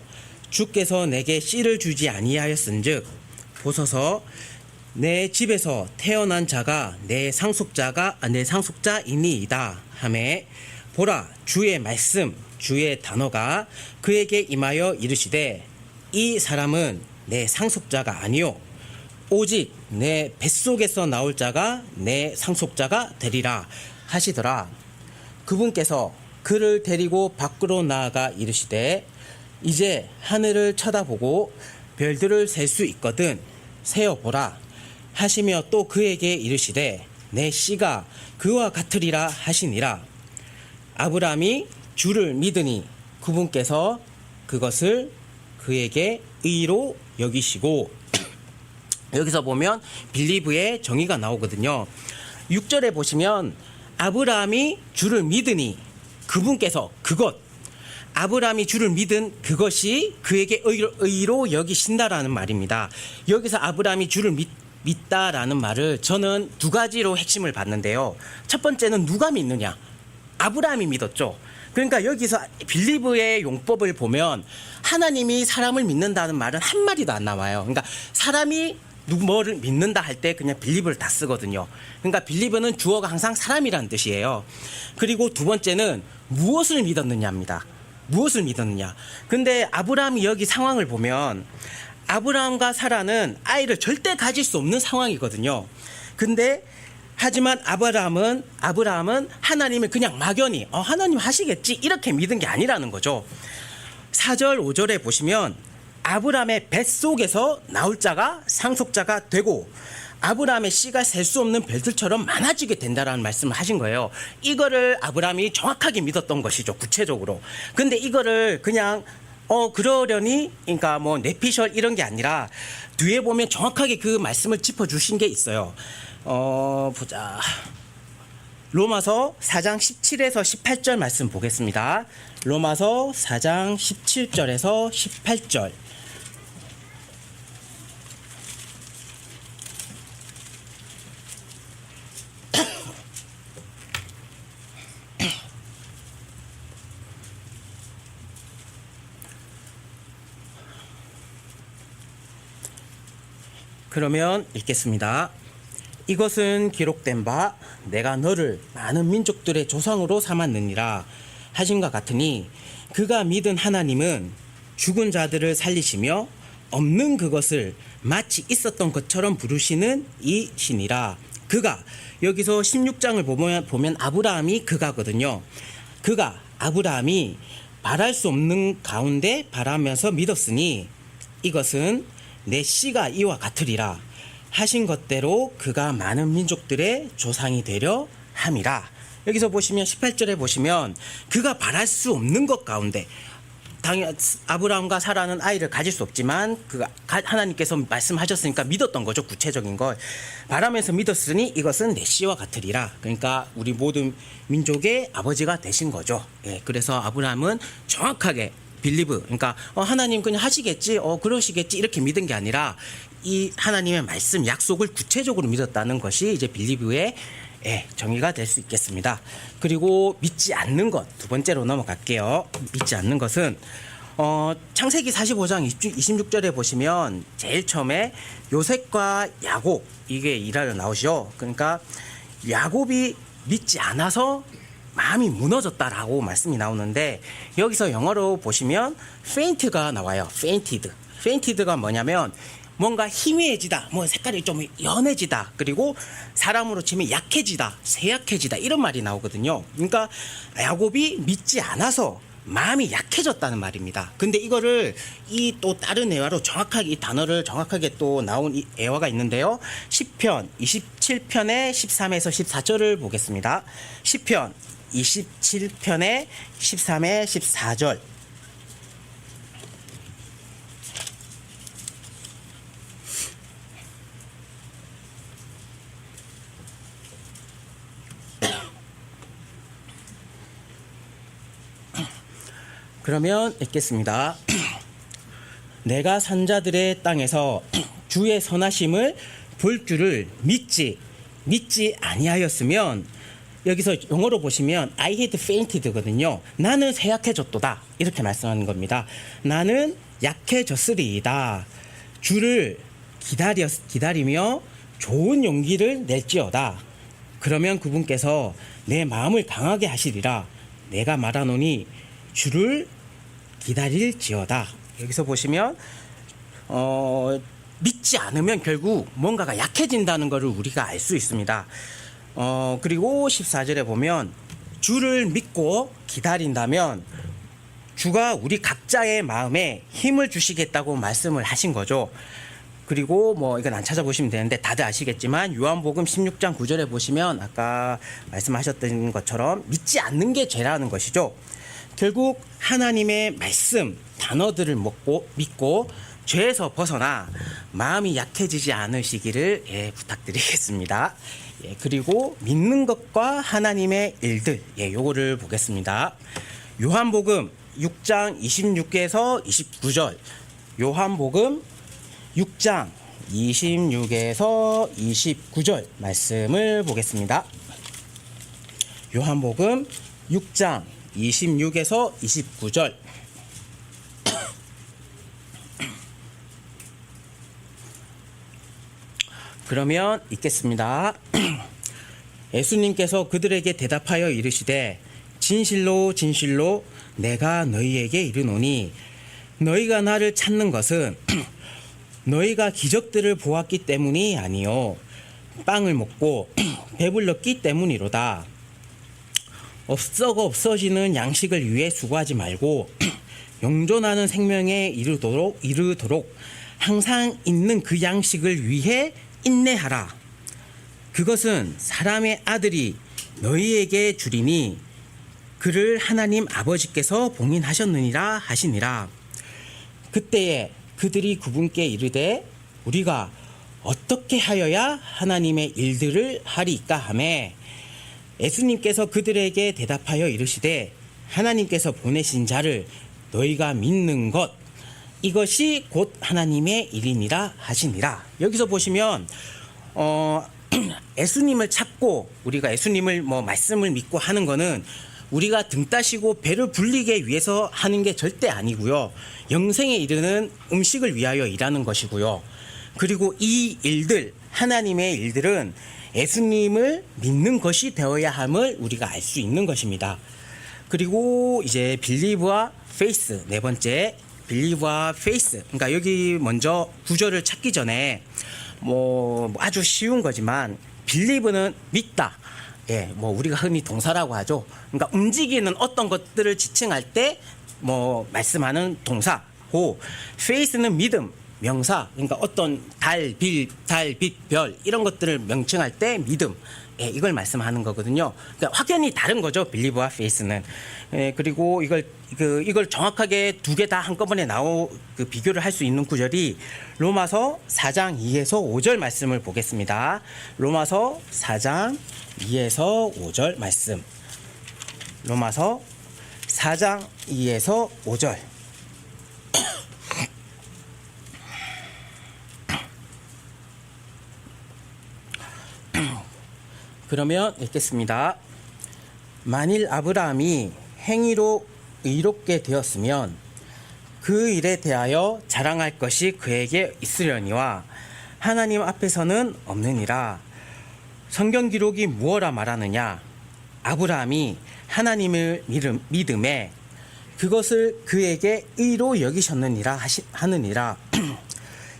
S4: 주께서 내게 씨를 주지 아니하였은즉 보소서 내 집에서 태어난 자가 내 상속자이니이다 하매 보라 주의 말씀 주의 단어가 그에게 임하여 이르시되 이 사람은 내 상속자가 아니요 오직 내 뱃속에서 나올 자가 내 상속자가 되리라 하시더라. 그분께서 그를 데리고 밖으로 나아가 이르시되 이제 하늘을 쳐다보고 별들을 셀 수 있거든 세어보라 하시며 또 그에게 이르시되 내 씨가 그와 같으리라 하시니라. 아브라함이 주를 믿으니 그분께서 그것을 그에게 의로 여기시고 여기서 보면 빌리브의 정의가 나오거든요. 6절에 보시면 아브라함이 주를 믿으니 그분께서 아브라함이 주를 믿은 그것이 그에게 의로 여기신다라는 말입니다. 여기서 아브라함이 주를 믿다라는 말을 저는 두 가지로 핵심을 봤는데요. 첫 번째는 누가 믿느냐? 아브라함이 믿었죠. 그러니까 여기서 빌리브의 용법을 보면 하나님이 사람을 믿는다는 말은 한 마디도 안 나와요. 그러니까 사람이 뭐를 믿는다 할 때 그냥 빌리브를 다 쓰거든요. 그러니까 빌리브는 주어가 항상 사람이라는 뜻이에요. 그리고 두 번째는 무엇을 믿었느냐입니다. 무엇을 믿었느냐. 근데 아브라함이 여기 상황을 보면 아브라함과 사라는 아이를 절대 가질 수 없는 상황이거든요. 근데 하지만 아브라함은 하나님을 그냥 막연히 하나님 하시겠지 이렇게 믿은 게 아니라는 거죠. 4절 5절에 보시면 아브라함의 뱃속에서 나올 자가 상속자가 되고 아브라함의 씨가 셀 수 없는 별들처럼 많아지게 된다라는 말씀을 하신 거예요. 이거를 아브라함이 정확하게 믿었던 것이죠. 구체적으로. 근데 이거를 그냥 그러려니 그러니까 뭐 네피셜 이런 게 아니라 뒤에 보면 정확하게 그 말씀을 짚어주신 게 있어요. 보자. 로마서 4장 17에서 18절 말씀 보겠습니다. 로마서 4장 17절에서 18절. 그러면 읽겠습니다. 이것은 기록된 바 내가 너를 많은 민족들의 조상으로 삼았느니라 하신과 같으니 그가 믿은 하나님은 죽은 자들을 살리시며 없는 그것을 마치 있었던 것처럼 부르시는 이시니라. 그가 여기서 16장을 보면 아브라함이 그가거든요. 아브라함이 바랄 수 없는 가운데 바라면서 믿었으니 이것은 내 씨가 이와 같으리라 하신 것대로 그가 많은 민족들의 조상이 되려 함이라. 여기서 보시면 18절에 보시면 그가 바랄 수 없는 것 가운데 당연 아브라함과 사라는 아이를 가질 수 없지만 하나님께서 말씀하셨으니까 믿었던 거죠. 구체적인 걸 바라면서 믿었으니 이것은 내 씨와 같으리라. 그러니까 우리 모든 민족의 아버지가 되신 거죠. 예, 그래서 아브라함은 정확하게 빌리브, 그러니까 하나님 그냥 하시겠지, 그러시겠지 이렇게 믿은 게 아니라 이 하나님의 말씀, 약속을 구체적으로 믿었다는 것이 이제 빌리브의 정의가 될 수 있겠습니다. 그리고 믿지 않는 것, 두 번째로 넘어갈게요. 믿지 않는 것은 창세기 45장 26절에 보시면 제일 처음에 요셉과 야곱 이게 일하러 나오시죠. 그러니까 야곱이 믿지 않아서 마음이 무너졌다라고 말씀이 나오는데 여기서 영어로 보시면 faint가 나와요. fainted가 뭐냐면 뭔가 희미해지다, 뭐 색깔이 좀 연해지다, 그리고 사람으로 치면 약해지다, 쇠약해지다 이런 말이 나오거든요. 그러니까 야곱이 믿지 않아서 마음이 약해졌다는 말입니다. 근데 이거를 이 또 다른 애화로 정확하게 이 단어를 정확하게 또 나온 이 애화가 있는데요. 시편 27편의 13에서 14절을 보겠습니다. 시편 27편의 13에 14절. 그러면 읽겠습니다. 내가 산자들의 땅에서 주의 선하심을 볼 줄을 믿지 아니하였으면, 여기서 영어로 보시면 I had fainted거든요. 나는 쇠약해졌도다 이렇게 말씀하는 겁니다. 나는 약해졌으리이다. 주를 기다리며 좋은 용기를 낼지어다. 그러면 그분께서 내 마음을 강하게 하시리라. 내가 말하노니 주를 기다릴지어다. 여기서 보시면 믿지 않으면 결국 뭔가가 약해진다는 것을 우리가 알 수 있습니다. 그리고 14절에 보면 주를 믿고 기다린다면 주가 우리 각자의 마음에 힘을 주시겠다고 말씀을 하신 거죠. 그리고 뭐 이건 안 찾아보시면 되는데 다들 아시겠지만 요한복음 16장 9절에 보시면 아까 말씀하셨던 것처럼 믿지 않는 게 죄라는 것이죠. 결국 하나님의 말씀, 단어들을 믿고 죄에서 벗어나 마음이 약해지지 않으시기를 부탁드리겠습니다. 그리고 믿는 것과 하나님의 일들, 요거를 보겠습니다. 요한복음 6장 26에서 29절, 요한복음 6장 26에서 29절 말씀을 보겠습니다. 요한복음 6장 26에서 29절. 그러면 읽겠습니다. 예수님께서 그들에게 대답하여 이르시되 진실로 진실로 내가 너희에게 이르노니 너희가 나를 찾는 것은 너희가 기적들을 보았기 때문이 아니요 빵을 먹고 배불렀기 때문이로다. 없어지는 양식을 위해 수고하지 말고 영존하는 생명에 이르도록 항상 있는 그 양식을 위해 인내하라. 그것은 사람의 아들이 너희에게 주리니 그를 하나님 아버지께서 봉인하셨느니라 하시니라. 그때에 그들이 그분께 이르되 우리가 어떻게 하여야 하나님의 일들을 하리까 하매 예수님께서 그들에게 대답하여 이르시되 하나님께서 보내신 자를 너희가 믿는 것 이것이 곧 하나님의 일이니라 하시니라. 여기서 보시면 예수님을 찾고 우리가 예수님을 말씀을 믿고 하는 거는 우리가 등 따시고 배를 불리기 위해서 하는 게 절대 아니고요. 영생에 이르는 음식을 위하여 일하는 것이고요. 그리고 이 일들, 하나님의 일들은 예수님을 믿는 것이 되어야 함을 우리가 알 수 있는 것입니다. 그리고 이제 빌리브와 페이스, 네 번째 빌리브와 페이스. 그러니까 여기 먼저 구절을 찾기 전에 아주 쉬운 거지만 빌리브는 믿다. 우리가 흔히 동사라고 하죠. 그러니까 움직이는 어떤 것들을 지칭할 때 말씀하는 동사고, 페이스는 믿음, 명사. 그러니까 어떤 달, 빛, 별 이런 것들을 명칭할 때 믿음. 이걸 말씀하는 거거든요. 그러니까 확연히 다른 거죠, 빌리브와 페이스는. 그리고 이걸 정확하게 두 개 다 한꺼번에 비교를 할 수 있는 구절이 로마서 4장 2에서 5절 말씀을 보겠습니다. 로마서 4장 2에서 5절 말씀. 로마서 4장 2에서 5절. 그러면 읽겠습니다. 만일 아브라함이 행위로 의롭게 되었으면 그 일에 대하여 자랑할 것이 그에게 있으려니와 하나님 앞에서는 없느니라. 성경 기록이 무엇라 말하느냐? 아브라함이 하나님을 믿음에 그것을 그에게 의로 여기셨느니라 하느니라.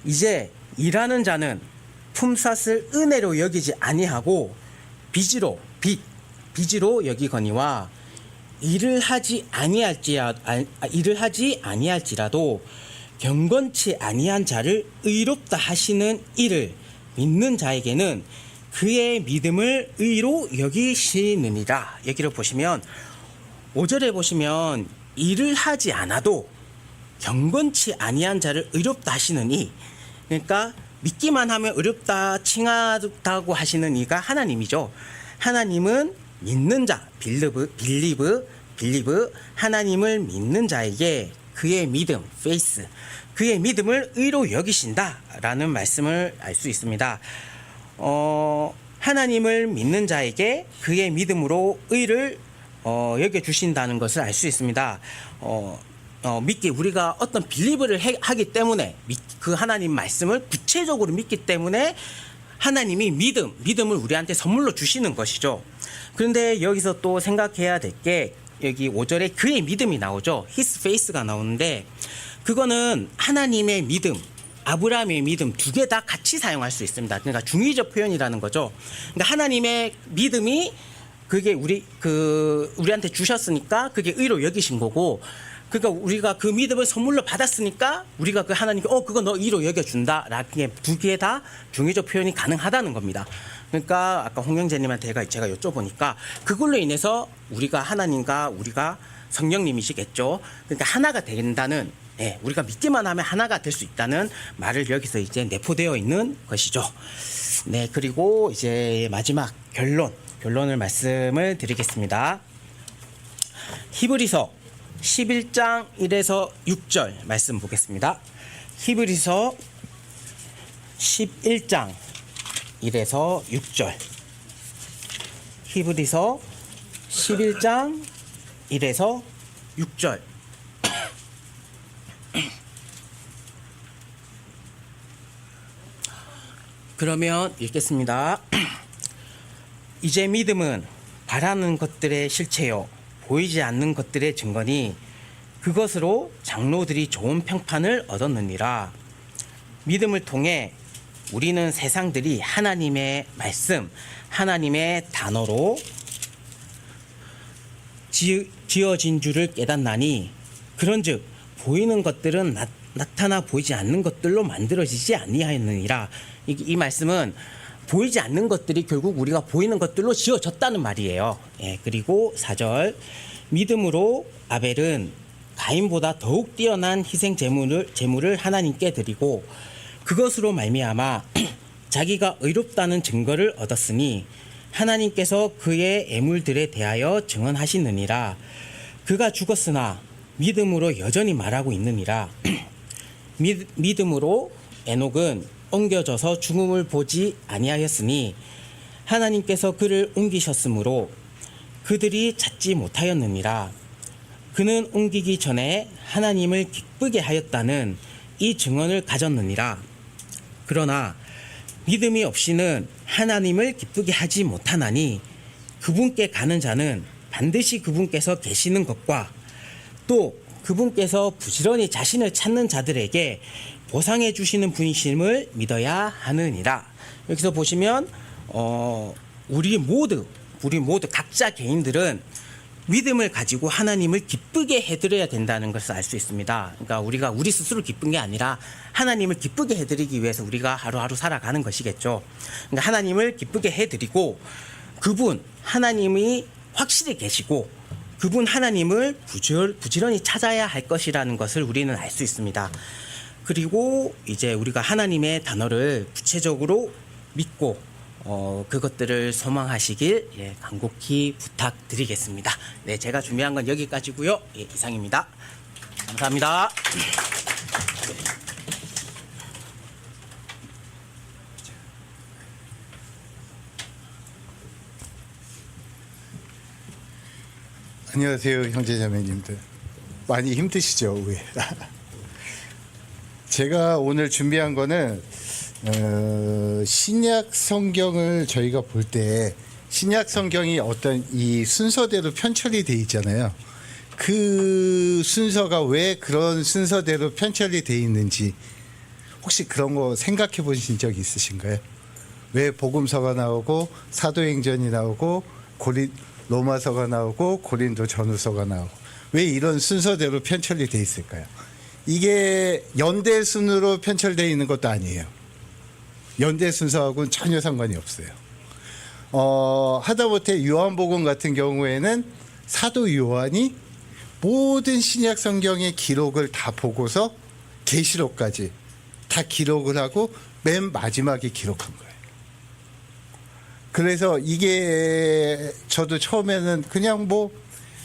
S4: 이제 일하는 자는 품삯을 은혜로 여기지 아니하고 빚으로 여기거니와 일을 하지 아니할지라도 경건치 아니한 자를 의롭다 하시는 이를 믿는 자에게는 그의 믿음을 의로 여기시느니라. 여기를 보시면 5절에 보시면 일을 하지 않아도 경건치 아니한 자를 의롭다 하시는 이, 그러니까 믿기만 하면 의롭다 칭하다고 하시는 이가 하나님이죠. 하나님은 믿는 자, 빌리브 하나님을 믿는 자에게 그의 믿음, 페이스, 그의 믿음을 의로 여기신다라는 말씀을 알 수 있습니다. 하나님을 믿는 자에게 그의 믿음으로 의를 여겨 주신다는 것을 알 수 있습니다. 우리가 어떤 빌리브를 하기 때문에 그 하나님 말씀을 구체적으로 믿기 때문에 하나님이 믿음을 우리한테 선물로 주시는 것이죠. 그런데 여기서 또 생각해야 될 게 여기 5절에 그의 믿음이 나오죠. His faith가 나오는데 그거는 하나님의 믿음, 아브라함의 믿음 두 개 다 같이 사용할 수 있습니다. 그러니까 중의적 표현이라는 거죠. 그러니까 하나님의 믿음이 그게 우리한테 주셨으니까 그게 의로 여기신 거고, 그러니까 우리가 그 믿음을 선물로 받았으니까 우리가 그 하나님께 그거 너 의로 여겨준다 라는 게 두 개 다 중의적 표현이 가능하다는 겁니다. 그러니까 아까 홍 형제님한테 제가 여쭤보니까 그걸로 인해서 우리가 하나님과 우리가 성령님이시겠죠. 그러니까 하나가 된다는, 우리가 믿기만 하면 하나가 될 수 있다는 말을 여기서 이제 내포되어 있는 것이죠. 네, 그리고 이제 마지막 결론을 말씀을 드리겠습니다. 히브리서 11장 1에서 6절 말씀 보겠습니다. 히브리서 11장 1에서 6절. 히브리서 11장 1에서 6절. 그러면 읽겠습니다. 이제 믿음은 바라는 것들의 실체요 보이지 않는 것들의 증거니 그것으로 장로들이 좋은 평판을 얻었느니라. 믿음을 통해 우리는 세상들이 하나님의 말씀, 하나님의 단어로 지어진 줄을 깨닫나니 그런즉 보이는 것들은 나타나 보이지 않는 것들로 만들어지지 아니하였느니라. 이 말씀은 보이지 않는 것들이 결국 우리가 보이는 것들로 지어졌다는 말이에요. 그리고 4절, 믿음으로 아벨은 가인보다 더욱 뛰어난 희생 제물을 하나님께 드리고 그것으로 말미암아 자기가 의롭다는 증거를 얻었으니 하나님께서 그의 애물들에 대하여 증언하시느니라. 그가 죽었으나 믿음으로 여전히 말하고 있느니라. 믿음으로 에녹은 옮겨져서 죽음을 보지 아니하였으니 하나님께서 그를 옮기셨으므로 그들이 찾지 못하였느니라. 그는 옮기기 전에 하나님을 기쁘게 하였다는 이 증언을 가졌느니라. 그러나 믿음이 없이는 하나님을 기쁘게 하지 못하나니 그분께 가는 자는 반드시 그분께서 계시는 것과 또 그분께서 부지런히 자신을 찾는 자들에게 보상해 주시는 분이심을 믿어야 하느니라. 여기서 보시면 우리 모두 각자 개인들은 믿음을 가지고 하나님을 기쁘게 해드려야 된다는 것을 알 수 있습니다. 그러니까 우리가 우리 스스로 기쁜 게 아니라 하나님을 기쁘게 해드리기 위해서 우리가 하루하루 살아가는 것이겠죠. 그러니까 하나님을 기쁘게 해드리고 그분 하나님이 확실히 계시고 그분 하나님을 부지런히 찾아야 할 것이라는 것을 우리는 알 수 있습니다. 그리고 이제 우리가 하나님의 단어를 구체적으로 믿고 그것들을 소망하시길 간곡히 부탁드리겠습니다. 네, 제가 준비한 건 여기까지고요. 이상입니다. 감사합니다.
S5: 안녕하세요, 형제자매님들. 많이 힘드시죠, 왜? 제가 오늘 준비한 거는 신약 성경을 저희가 볼 때 신약 성경이 어떤 이 순서대로 편철이 돼 있잖아요. 그 순서가 왜 그런 순서대로 편철이 돼 있는지 혹시 그런 거 생각해 보신 적 있으신가요? 왜 복음서가 나오고 사도행전이 나오고 로마서가 나오고 고린도 전후서가 나오고 왜 이런 순서대로 편철이 돼 있을까요? 이게 연대 순으로 편철되어 있는 것도 아니에요. 연대 순서하고는 전혀 상관이 없어요. 하다못해 요한복음 같은 경우에는 사도 요한이 모든 신약 성경의 기록을 다 보고서 계시록까지 다 기록을 하고 맨 마지막에 기록한 거예요. 그래서 이게 저도 처음에는 그냥 뭐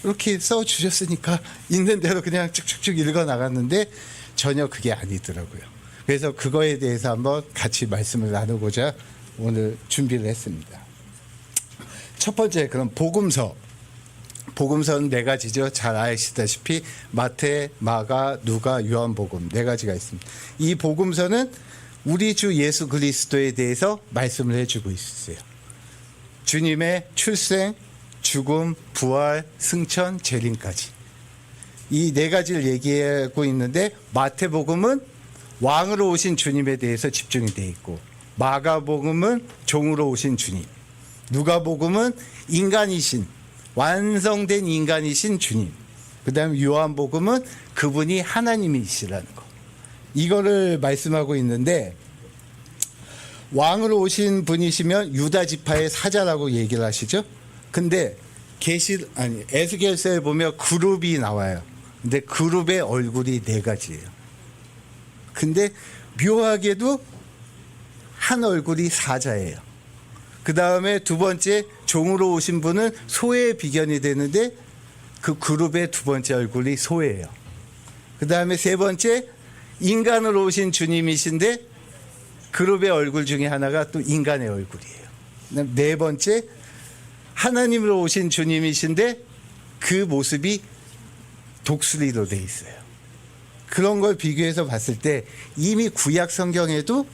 S5: 이렇게 써주셨으니까 있는 대로 그냥 쭉쭉쭉 읽어 나갔는데 전혀 그게 아니더라고요. 그래서 그거에 대해서 한번 같이 말씀을 나누고자 오늘 준비를 했습니다. 첫 번째, 그럼 복음서. 복음서는 네 가지죠. 잘 아시다시피 마태, 마가, 누가, 요한복음 네 가지가 있습니다. 이 복음서는 우리 주 예수 그리스도에 대해서 말씀을 해주고 있어요. 주님의 출생, 죽음, 부활, 승천, 재림까지 이 네 가지를 얘기하고 있는데 마태복음은 왕으로 오신 주님에 대해서 집중이 되어 있고 마가복음은 종으로 오신 주님, 누가복음은 인간이신 완성된 인간이신 주님, 그 다음에 요한복음은 그분이 하나님이시라는 거 이거를 말씀하고 있는데 왕으로 오신 분이시면 유다 지파의 사자라고 얘기를 하시죠. 근데 에스겔서에 보면 그룹이 나와요. 근데 그룹의 얼굴이 네 가지예요. 근데 묘하게도 한 얼굴이 사자예요. 그 다음에 두 번째 종으로 오신 분은 소의 비견이 되는데 그 그룹의 두 번째 얼굴이 소예요. 그 다음에 세 번째 인간으로 오신 주님이신데 그룹의 얼굴 중에 하나가 또 인간의 얼굴이에요. 네 번째 하나님으로 오신 주님이신데 그 모습이 독수리로 돼 있어요. 그런 걸 비교해서 봤을 때 이미 구약 성경에도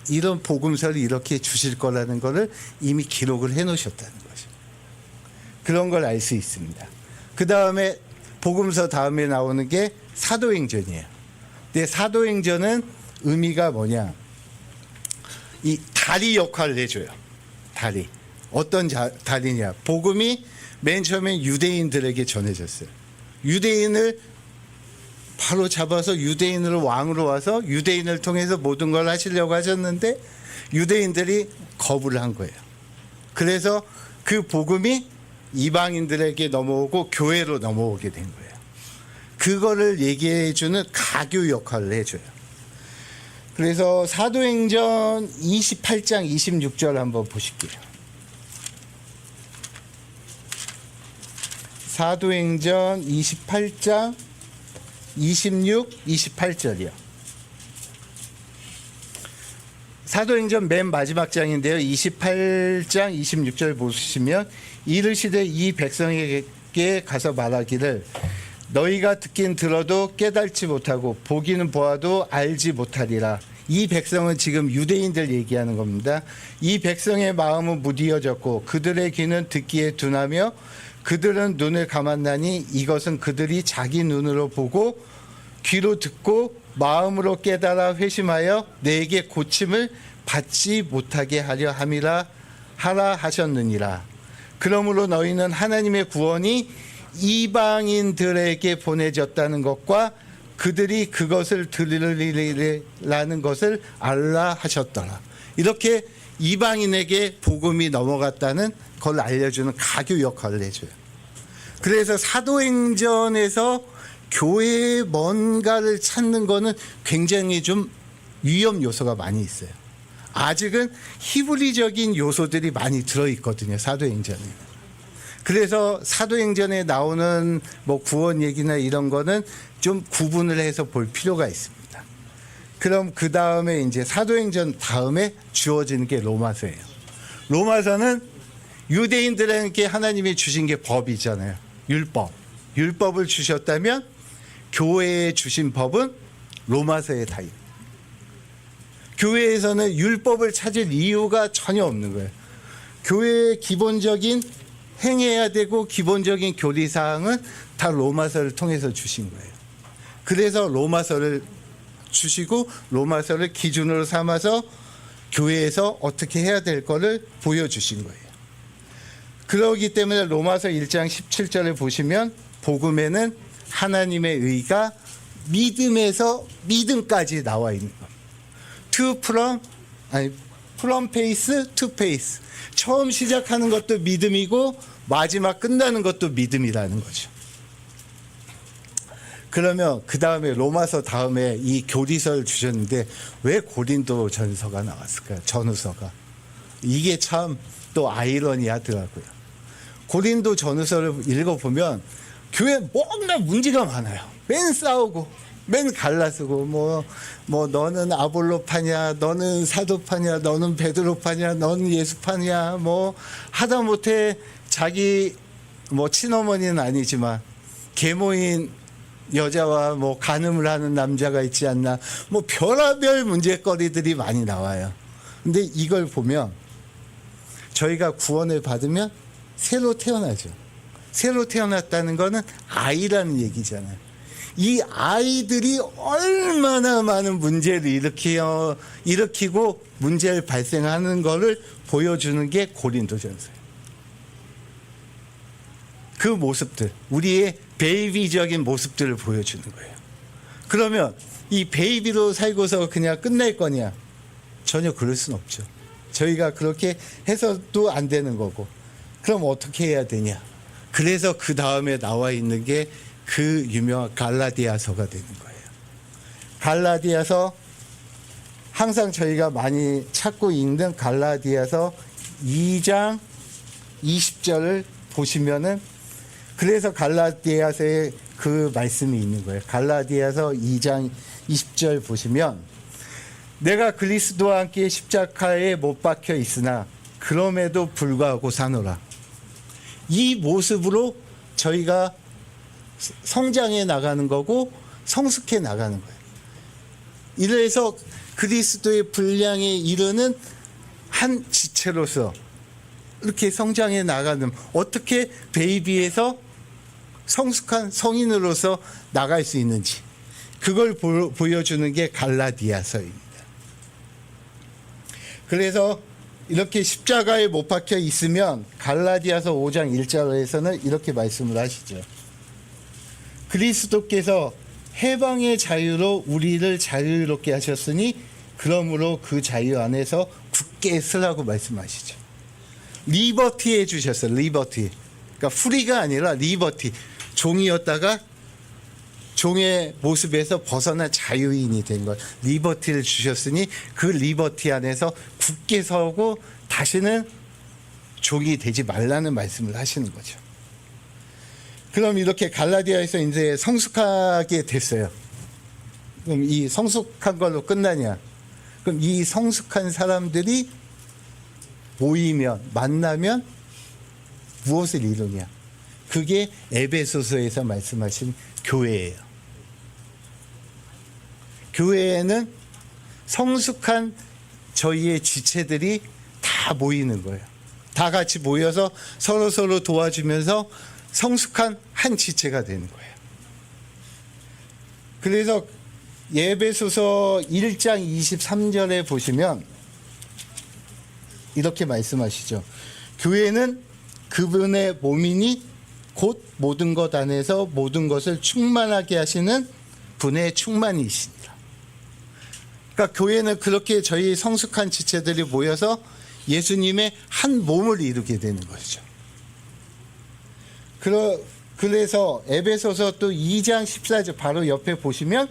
S5: 이런 복음서를 이렇게 주실 거라는 거를 이미 기록을 해 놓으셨다는 거죠. 그런 걸 알 수 있습니다. 그 다음에 복음서 다음에 나오는 게 사도행전이에요. 근데 사도행전은 의미가 뭐냐? 이 다리 역할을 해줘요. 다리. 어떤 다리냐? 복음이 맨 처음에 유대인들에게 전해졌어요. 유대인을 바로 잡아서 유대인으로 왕으로 와서 유대인을 통해서 모든 걸 하시려고 하셨는데 유대인들이 거부를 한 거예요. 그래서 그 복음이 이방인들에게 넘어오고 교회로 넘어오게 된 거예요. 그거를 얘기해주는 가교 역할을 해줘요. 그래서 사도행전 28장 26절 한번 보실게요. 사도행전 28장 26, 28절이요. 사도행전 맨 마지막 장인데요. 28장 26절 보시면 이르시되 이 백성에게 가서 말하기를 너희가 듣긴 들어도 깨달지 못하고 보기는 보아도 알지 못하리라. 이 백성은 지금 유대인들 얘기하는 겁니다. 이 백성의 마음은 무디어졌고 그들의 귀는 듣기에 둔하며 그들은 눈을 감았나니 이것은 그들이 자기 눈으로 보고 귀로 듣고 마음으로 깨달아 회심하여 내게 고침을 받지 못하게 하려 함이라 하라 하셨느니라. 그러므로 너희는 하나님의 구원이 이방인들에게 보내졌다는 것과 그들이 그것을 들으리라는 것을 알라 하셨더라. 이렇게 이방인에게 복음이 넘어갔다는 걸 알려주는 가교 역할을 해줘요. 그래서 사도행전에서 교회에 뭔가를 찾는 거는 굉장히 좀 위험 요소가 많이 있어요. 아직은 히브리적인 요소들이 많이 들어있거든요. 사도행전에. 그래서 사도행전에 나오는 뭐 구원 얘기나 이런 거는 좀 구분을 해서 볼 필요가 있습니다. 그럼 그 다음에 이제 사도행전 다음에 주어지는 게 로마서예요. 로마서는 유대인들에게 하나님이 주신 게 법이잖아요. 율법. 율법을 주셨다면 교회에 주신 법은 로마서에 다 있어요. 교회에서는 율법을 찾을 이유가 전혀 없는 거예요. 교회의 기본적인 행해야 되고 기본적인 교리사항은 다 로마서를 통해서 주신 거예요. 그래서 로마서를 주시고 로마서를 기준으로 삼아서 교회에서 어떻게 해야 될 거를 보여주신 거예요. 그러기 때문에 로마서 1장 17절에 보시면 복음에는 하나님의 의가 믿음에서 믿음까지 나와 있는 겁니다. from faith to faith. 처음 시작하는 것도 믿음이고 마지막 끝나는 것도 믿음이라는 거죠. 그러면 그 다음에 로마서 다음에 이 교리서를 주셨는데 왜 고린도 전서가 나왔을까요? 전후서가. 이게 참 또 아이러니하더라고요. 고린도 전후서를 읽어보면 교회 뭔가 문제가 많아요. 맨 싸우고 맨 갈라쓰고 뭐 너는 아볼로파냐, 너는 사도파냐, 너는 베드로파냐, 너는 예수파냐, 뭐 하다못해 자기 뭐 친어머니는 아니지만 계모인 여자와 뭐 간음을 하는 남자가 있지 않나, 뭐 별의별 문제거리들이 많이 나와요. 근데 이걸 보면 저희가 구원을 받으면 새로 태어나죠. 새로 태어났다는 거는 아이라는 얘기잖아요. 이 아이들이 얼마나 많은 문제를 일으키고 문제를 발생하는 거를 보여주는 게 고린도전서예요. 그 모습들, 우리의 베이비적인 모습들을 보여주는 거예요. 그러면 이 베이비로 살고서 그냥 끝날 거냐? 전혀 그럴 수는 없죠. 저희가 그렇게 해서도 안 되는 거고. 그럼 어떻게 해야 되냐? 그래서 그 다음에 나와 있는 게 그 유명한 갈라디아서가 되는 거예요. 갈라디아서, 항상 저희가 많이 찾고 읽는 갈라디아서 2장 20절을 보시면은, 그래서 갈라디아서에 그 말씀이 있는 거예요. 갈라디아서 2장 20절 보시면, 내가 그리스도와 함께 십자가에 못 박혀 있으나 그럼에도 불구하고 사노라. 이 모습으로 저희가 성장해 나가는 거고 성숙해 나가는 거예요. 이래서 그리스도의 분량에 이르는 한 지체로서 이렇게 성장해 나가는, 어떻게 베이비에서 성숙한 성인으로서 나갈 수 있는지, 그걸 보여주는 게 갈라디아서입니다. 그래서 이렇게 십자가에 못 박혀 있으면 갈라디아서 5장 1절에서는 이렇게 말씀을 하시죠. 그리스도께서 해방의 자유로 우리를 자유롭게 하셨으니 그러므로 그 자유 안에서 굳게 서라고 말씀하시죠. 리버티 해주셨어요. 리버티. 그러니까 프리가 아니라 리버티. 종이었다가 종의 모습에서 벗어난 자유인이 된 것. 리버티를 주셨으니 그 리버티 안에서 굳게 서고 다시는 종이 되지 말라는 말씀을 하시는 거죠. 그럼 이렇게 갈라디아에서 이제 성숙하게 됐어요. 그럼 이 성숙한 걸로 끝나냐? 그럼 이 성숙한 사람들이 모이면, 만나면 무엇을 이루냐? 그게 에베소서에서 말씀하신 교회예요. 교회에는 성숙한 저희의 지체들이 다 모이는 거예요. 다 같이 모여서 서로 도와주면서 성숙한 한 지체가 되는 거예요. 그래서 에베소서 1장 23절에 보시면 이렇게 말씀하시죠. 교회는 그분의 몸이니 곧 모든 것 안에서 모든 것을 충만하게 하시는 분의 충만이시니라. 그러니까 교회는 그렇게 저희 성숙한 지체들이 모여서 예수님의 한 몸을 이루게 되는 것이죠. 그래서 에베소서 또 2장 14절 바로 옆에 보시면,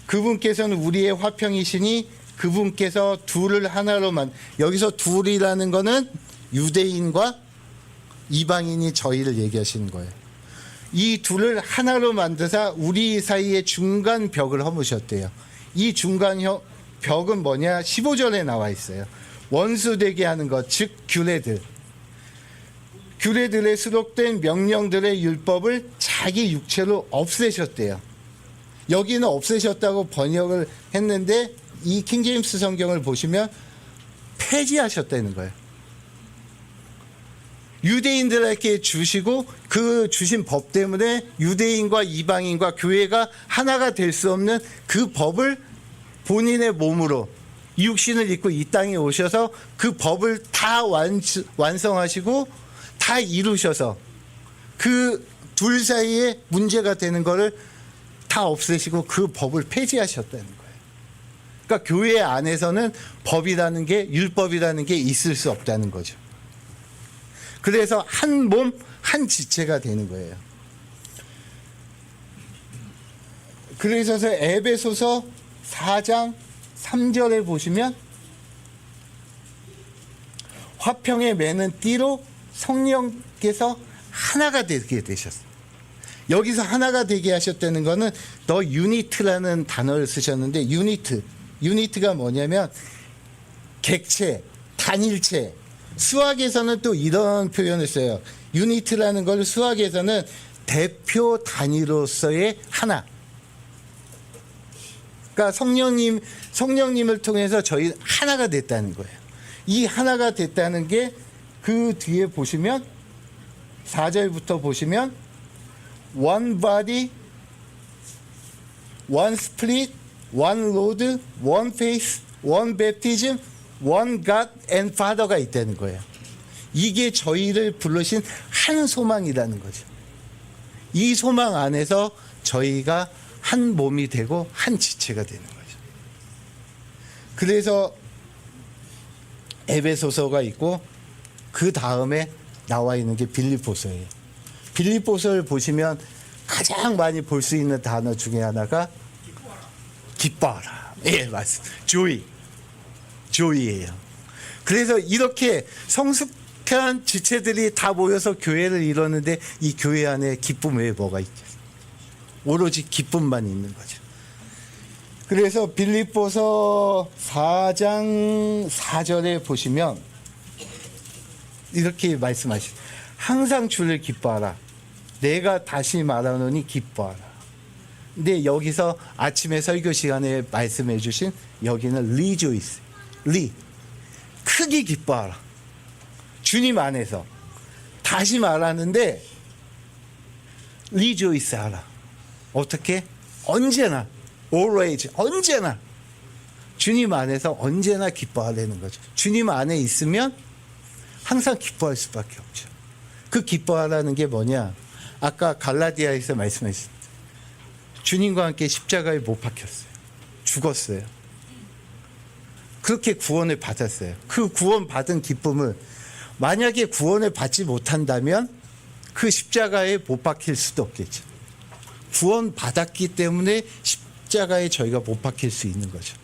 S5: 그분께서는 우리의 화평이시니 그분께서 둘을 하나로만, 여기서 둘이라는 거는 유대인과 이방인이 저희를 얘기하시는 거예요. 이 둘을 하나로 만드사 우리 사이에 중간 벽을 허무셨대요. 이 중간 벽은 뭐냐? 15절에 나와 있어요. 원수되게 하는 것, 즉 규례들에 수록된 명령들의 율법을 자기 육체로 없애셨대요. 여기는 없애셨다고 번역을 했는데 이 킹제임스 성경을 보시면 폐지하셨다는 거예요. 유대인들에게 주시고 그 주신 법 때문에 유대인과 이방인과 교회가 하나가 될 수 없는 그 법을 본인의 몸으로 육신을 입고 이 땅에 오셔서 그 법을 다 완성하시고 다 이루셔서 그 둘 사이에 문제가 되는 거를 다 없애시고 그 법을 폐지하셨다는 거예요. 그러니까 교회 안에서는 법이라는 게, 율법이라는 게 있을 수 없다는 거죠. 그래서 한 몸, 한 지체가 되는 거예요. 그래서 에베소서 4장 3절에 보시면 화평에 매는 띠로 성령께서 하나가 되게 되셨어요. 여기서 하나가 되게 하셨다는 거는 더 유니트라는 단어를 쓰셨는데 유니트가 뭐냐면 객체, 단일체. 수학에서는 또 이런 표현을 써요. 유니트라는 걸 수학에서는 대표 단위로서의 하나. 그러니까 성령님을 통해서 저희 하나가 됐다는 거예요. 이 하나가 됐다는 게 그 뒤에 보시면 4절부터 보시면 one body, one spirit, one Lord, one faith, one baptism, one God and Father가 있다는 거예요. 이게 저희를 부르신 한 소망이라는 거죠. 이 소망 안에서 저희가 한 몸이 되고 한 지체가 되는 거죠. 그래서 에베소서가 있고 그 다음에 나와 있는 게 빌립보서예요. 빌립보서를 보시면 가장 많이 볼 수 있는 단어 중에 하나가 기뻐하라. 예, 맞습니다. 조이예요. 그래서 이렇게 성숙한 지체들이 다 모여서 교회를 이루는데 이 교회 안에 기쁨 외에 뭐가 있겠어요? 오로지 기쁨만 있는 거죠. 그래서 빌립보서 4장 4절에 보시면 이렇게 말씀하시죠. 항상 주를 기뻐하라. 내가 다시 말하노니 기뻐하라. 근데 여기서 아침에 설교 시간에 말씀해 주신 여기는 리조이스. 크게 기뻐하라. 주님 안에서. 다시 말하는데 리조이스 하라. 어떻게? 언제나. always. 언제나. 주님 안에서 언제나 기뻐하라는 거죠. 주님 안에 있으면 항상 기뻐할 수밖에 없죠. 그 기뻐하라는 게 뭐냐? 아까 갈라디아에서 말씀하셨습니다. 주님과 함께 십자가에 못 박혔어요. 죽었어요. 그렇게 구원을 받았어요. 그 구원 받은 기쁨을 만약에 구원을 받지 못한다면 그 십자가에 못 박힐 수도 없겠죠. 구원 받았기 때문에 십자가에 저희가 못 박힐 수 있는 거죠.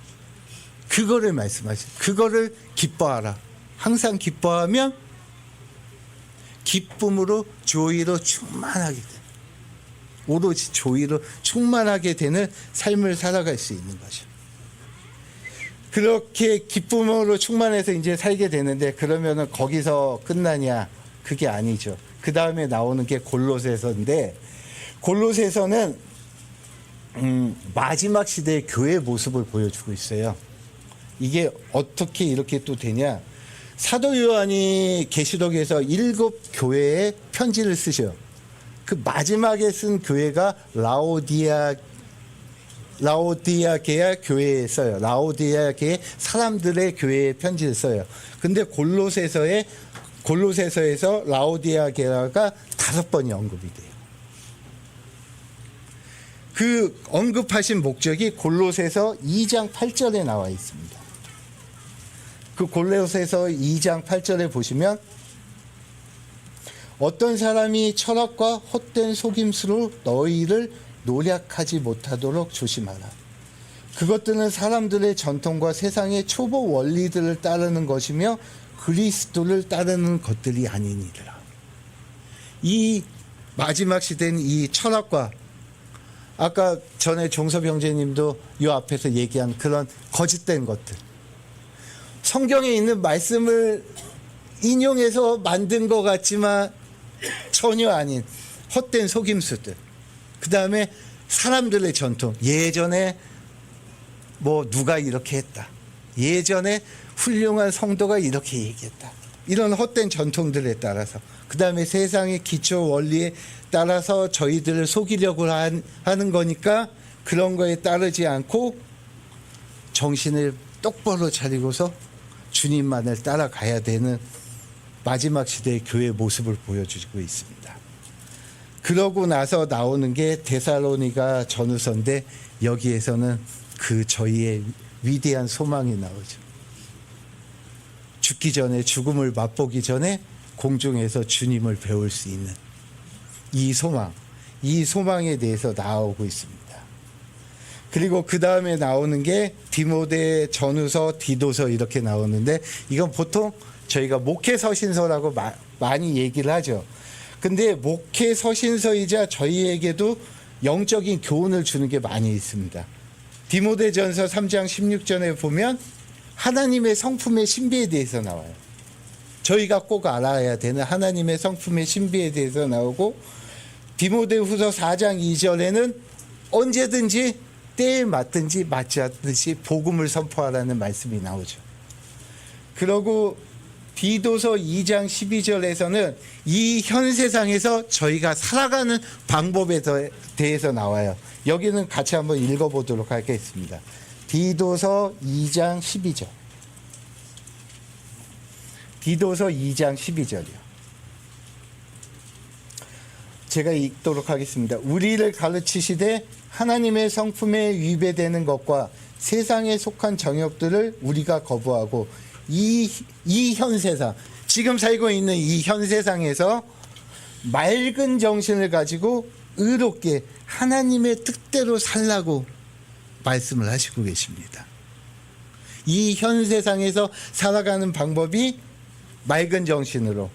S5: 그거를 말씀하세요. 그거를 기뻐하라. 항상 기뻐하면 기쁨으로 조이로 충만하게 되는, 오로지 조이로 충만하게 되는 삶을 살아갈 수 있는 거죠. 그렇게 기쁨으로 충만해서 이제 살게 되는데 그러면은 거기서 끝나냐? 그게 아니죠. 그 다음에 나오는 게 골로새서인데 골로새서는 마지막 시대의 교회 모습을 보여주고 있어요. 이게 어떻게 이렇게 또 되냐? 사도 요한이 계시록에서 7 교회에 편지를 쓰셔요. 그 마지막에 쓴 교회가 라오디아게아 교회에 써요. 라오디아게의 사람들의 교회에 편지를 써요. 근데 골로새서에서 라오디아게아가 5번이 언급이 돼요. 그 언급하신 목적이 골로새서 2장 8절에 나와 있습니다. 그 골로새서 2장 8절에 보시면 어떤 사람이 철학과 헛된 속임수로 너희를 노략하지 못하도록 조심하라. 그것들은 사람들의 전통과 세상의 초보 원리들을 따르는 것이며 그리스도를 따르는 것들이 아니니라. 이 마지막 시대는 이 철학과 아까 전에 종섭 형제님도 이 앞에서 얘기한 그런 거짓된 것들, 성경에 있는 말씀을 인용해서 만든 것 같지만 전혀 아닌 헛된 속임수들, 그 다음에 사람들의 전통, 예전에 뭐 누가 이렇게 했다, 예전에 훌륭한 성도가 이렇게 얘기했다, 이런 헛된 전통들에 따라서, 그 다음에 세상의 기초 원리에 따라서 저희들을 속이려고 하는 거니까 그런 거에 따르지 않고 정신을 똑바로 차리고서 주님만을 따라가야 되는 마지막 시대의 교회 모습을 보여주고 있습니다. 그러고 나서 나오는 게 데살로니가 전후서인데, 여기에서는 그 저희의 위대한 소망이 나오죠. 죽기 전에, 죽음을 맛보기 전에 공중에서 주님을 배울 수 있는 이 소망, 이 소망에 대해서 나오고 있습니다. 그리고 그 다음에 나오는 게 디모데 전후서, 디도서 이렇게 나오는데, 이건 보통 저희가 목회 서신서라고 많이 얘기를 하죠. 근데 목회 서신서이자 저희에게도 영적인 교훈을 주는 게 많이 있습니다. 디모데전서 3장 16절에 보면 하나님의 성품의 신비에 대해서 나와요. 저희가 꼭 알아야 되는 하나님의 성품의 신비에 대해서 나오고, 디모데후서 4장 2절에는 언제든지 때에 맞든지 맞지 않든지 복음을 선포하라는 말씀이 나오죠. 그리고 디도서 2장 12절에서는 이 현 세상에서 저희가 살아가는 방법에 대해서 나와요. 여기는 같이 한번 읽어보도록 하겠습니다. 디도서 2장 12절. 디도서 2장 12절이요. 제가 읽도록 하겠습니다. 우리를 가르치시되 하나님의 성품에 위배되는 것과 세상에 속한 정욕들을 우리가 거부하고 이 현 세상, 지금 살고 있는 이 현 세상에서 맑은 정신을 가지고 의롭게 하나님의 뜻대로 살라고 말씀을 하시고 계십니다. 이 현 세상에서 살아가는 방법이 맑은 정신으로,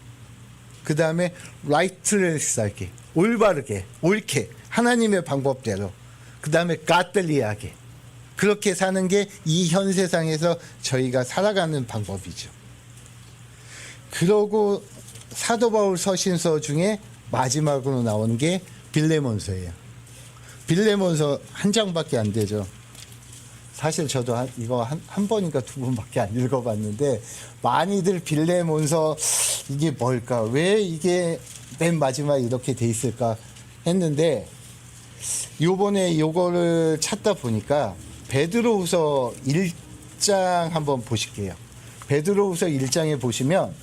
S5: 그 다음에 righteous하게, 올바르게, 옳게 하나님의 방법대로, 그 다음에 godly하게, 그렇게 사는 게 이 현 세상에서 저희가 살아가는 방법이죠. 그러고 사도 바울 서신서 중에 마지막으로 나오는 게 빌레몬서예요. 빌레몬서 한 장밖에 안 되죠. 사실 저도 이거 한 번인가 두 번밖에 안 읽어봤는데, 많이들 빌레몬서 이게 뭘까, 왜 이게 맨 마지막에 이렇게 돼 있을까 했는데, 요번에 요거를 찾다 보니까 베드로후서 1장 한번 보실게요. 베드로후서 1장에 보시면